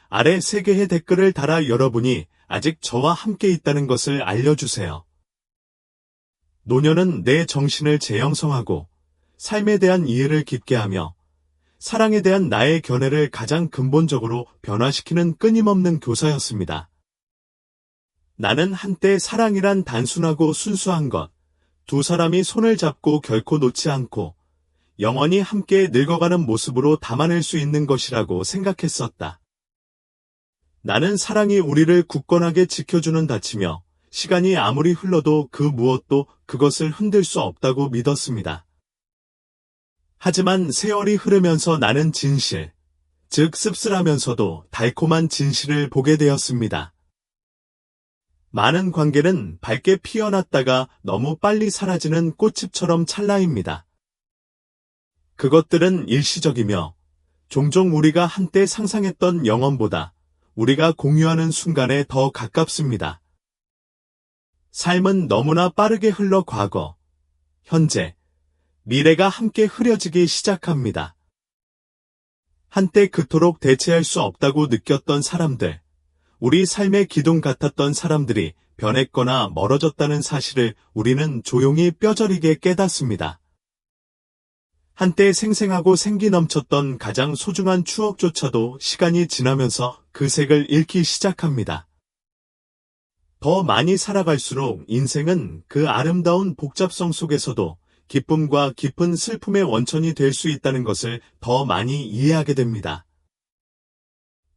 아래 3개의 댓글을 달아 여러분이 아직 저와 함께 있다는 것을 알려주세요. 노년은 내 정신을 재형성하고, 삶에 대한 이해를 깊게 하며, 사랑에 대한 나의 견해를 가장 근본적으로 변화시키는 끊임없는 교사였습니다. 나는 한때 사랑이란 단순하고 순수한 것, 두 사람이 손을 잡고 결코 놓지 않고 영원히 함께 늙어가는 모습으로 담아낼 수 있는 것이라고 생각했었다. 나는 사랑이 우리를 굳건하게 지켜주는 닫히며 시간이 아무리 흘러도 그 무엇도 그것을 흔들 수 없다고 믿었습니다. 하지만 세월이 흐르면서 나는 진실, 즉 씁쓸하면서도 달콤한 진실을 보게 되었습니다. 많은 관계는 밝게 피어났다가 너무 빨리 사라지는 꽃잎처럼 찰나입니다. 그것들은 일시적이며 종종 우리가 한때 상상했던 영원보다 우리가 공유하는 순간에 더 가깝습니다. 삶은 너무나 빠르게 흘러 과거, 현재, 미래가 함께 흐려지기 시작합니다. 한때 그토록 대체할 수 없다고 느꼈던 사람들, 우리 삶의 기둥 같았던 사람들이 변했거나 멀어졌다는 사실을 우리는 조용히 뼈저리게 깨닫습니다. 한때 생생하고 생기 넘쳤던 가장 소중한 추억조차도 시간이 지나면서 그 색을 잃기 시작합니다. 더 많이 살아갈수록 인생은 그 아름다운 복잡성 속에서도 기쁨과 깊은 슬픔의 원천이 될 수 있다는 것을 더 많이 이해하게 됩니다.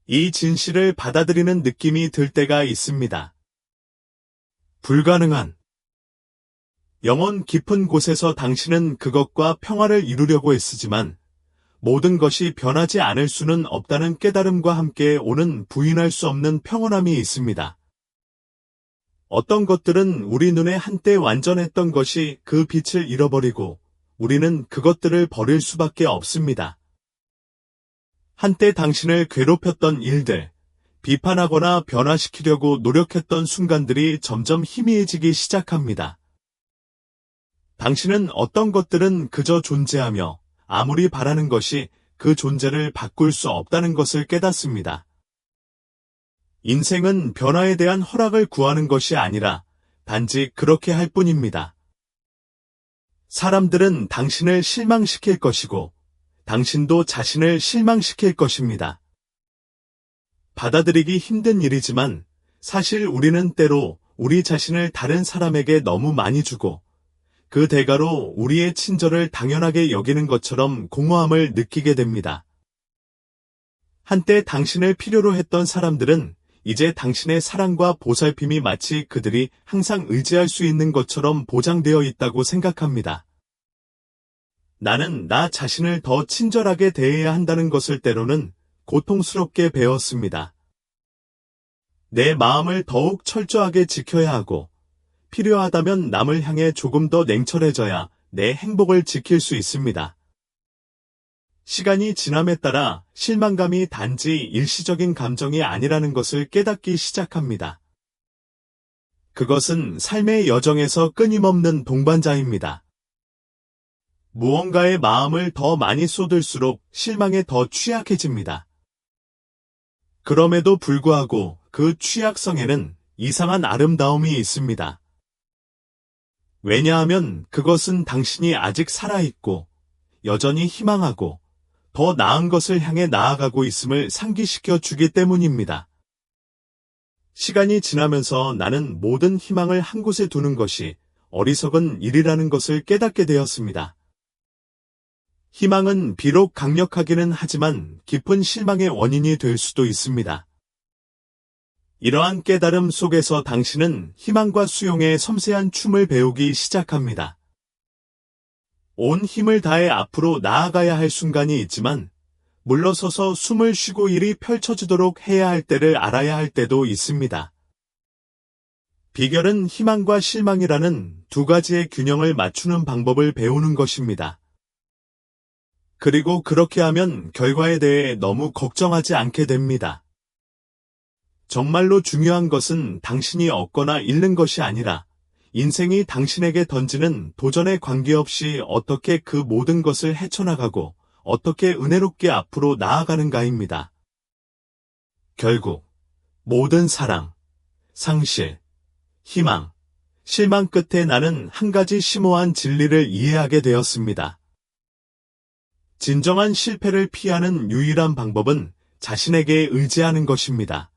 이 진실을 받아들이는 느낌이 들 때가 있습니다. 불가능한 영원 깊은 곳에서 당신은 그것과 평화를 이루려고 애쓰지만 모든 것이 변하지 않을 수는 없다는 깨달음과 함께 오는 부인할 수 없는 평온함이 있습니다. 어떤 것들은 우리 눈에 한때 완전했던 것이 그 빛을 잃어버리고 우리는 그것들을 버릴 수밖에 없습니다. 한때 당신을 괴롭혔던 일들, 비판하거나 변화시키려고 노력했던 순간들이 점점 희미해지기 시작합니다. 당신은 어떤 것들은 그저 존재하며 아무리 바라는 것이 그 존재를 바꿀 수 없다는 것을 깨닫습니다. 인생은 변화에 대한 허락을 구하는 것이 아니라 단지 그렇게 할 뿐입니다. 사람들은 당신을 실망시킬 것이고 당신도 자신을 실망시킬 것입니다. 받아들이기 힘든 일이지만 사실 우리는 때로 우리 자신을 다른 사람에게 너무 많이 주고 그 대가로 우리의 친절을 당연하게 여기는 것처럼 공허함을 느끼게 됩니다. 한때 당신을 필요로 했던 사람들은 이제 당신의 사랑과 보살핌이 마치 그들이 항상 의지할 수 있는 것처럼 보장되어 있다고 생각합니다. 나는 나 자신을 더 친절하게 대해야 한다는 것을 때로는 고통스럽게 배웠습니다. 내 마음을 더욱 철저하게 지켜야 하고 필요하다면 남을 향해 조금 더 냉철해져야 내 행복을 지킬 수 있습니다. 시간이 지남에 따라 실망감이 단지 일시적인 감정이 아니라는 것을 깨닫기 시작합니다. 그것은 삶의 여정에서 끊임없는 동반자입니다. 무언가에 마음을 더 많이 쏟을수록 실망에 더 취약해집니다. 그럼에도 불구하고 그 취약성에는 이상한 아름다움이 있습니다. 왜냐하면 그것은 당신이 아직 살아있고 여전히 희망하고 더 나은 것을 향해 나아가고 있음을 상기시켜 주기 때문입니다. 시간이 지나면서 나는 모든 희망을 한 곳에 두는 것이 어리석은 일이라는 것을 깨닫게 되었습니다. 희망은 비록 강력하기는 하지만 깊은 실망의 원인이 될 수도 있습니다. 이러한 깨달음 속에서 당신은 희망과 수용의 섬세한 춤을 배우기 시작합니다. 온 힘을 다해 앞으로 나아가야 할 순간이 있지만 물러서서 숨을 쉬고 일이 펼쳐지도록 해야 할 때를 알아야 할 때도 있습니다. 비결은 희망과 실망이라는 두 가지의 균형을 맞추는 방법을 배우는 것입니다. 그리고 그렇게 하면 결과에 대해 너무 걱정하지 않게 됩니다. 정말로 중요한 것은 당신이 얻거나 잃는 것이 아니라 인생이 당신에게 던지는 도전에 관계없이 어떻게 그 모든 것을 헤쳐나가고 어떻게 은혜롭게 앞으로 나아가는가입니다. 결국 모든 사랑, 상실, 희망, 실망 끝에 나는 한 가지 심오한 진리를 이해하게 되었습니다. 진정한 실패를 피하는 유일한 방법은 자신에게 의지하는 것입니다.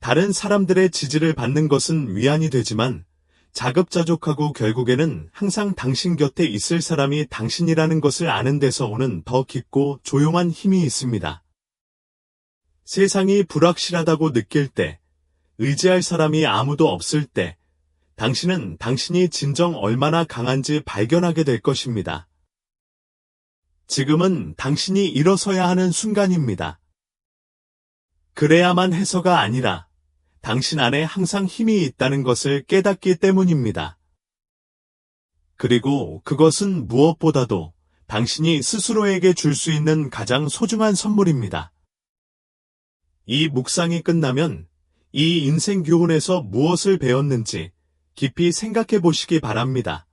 다른 사람들의 지지를 받는 것은 위안이 되지만 자급자족하고 결국에는 항상 당신 곁에 있을 사람이 당신이라는 것을 아는 데서 오는 더 깊고 조용한 힘이 있습니다. 세상이 불확실하다고 느낄 때, 의지할 사람이 아무도 없을 때, 당신은 당신이 진정 얼마나 강한지 발견하게 될 것입니다. 지금은 당신이 일어서야 하는 순간입니다. 그래야만 해서가 아니라 당신 안에 항상 힘이 있다는 것을 깨닫기 때문입니다. 그리고 그것은 무엇보다도 당신이 스스로에게 줄 수 있는 가장 소중한 선물입니다. 이 묵상이 끝나면 이 인생 교훈에서 무엇을 배웠는지 깊이 생각해 보시기 바랍니다.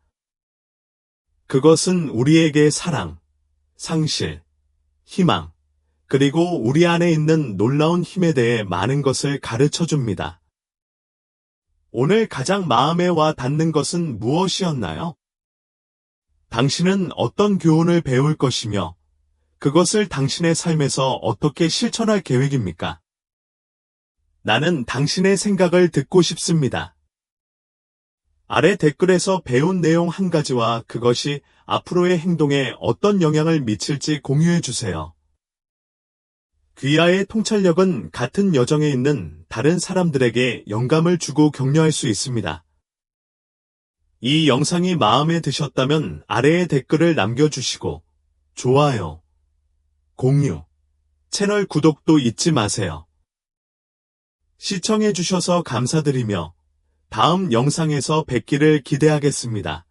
그것은 우리에게 사랑, 상실, 희망, 그리고 우리 안에 있는 놀라운 힘에 대해 많은 것을 가르쳐 줍니다. 오늘 가장 마음에 와 닿는 것은 무엇이었나요? 당신은 어떤 교훈을 배울 것이며 그것을 당신의 삶에서 어떻게 실천할 계획입니까? 나는 당신의 생각을 듣고 싶습니다. 아래 댓글에서 배운 내용 한 가지와 그것이 앞으로의 행동에 어떤 영향을 미칠지 공유해 주세요. 귀하의 통찰력은 같은 여정에 있는 다른 사람들에게 영감을 주고 격려할 수 있습니다. 이 영상이 마음에 드셨다면 아래에 댓글을 남겨주시고 좋아요, 공유, 채널 구독도 잊지 마세요. 시청해 주셔서 감사드리며 다음 영상에서 뵙기를 기대하겠습니다.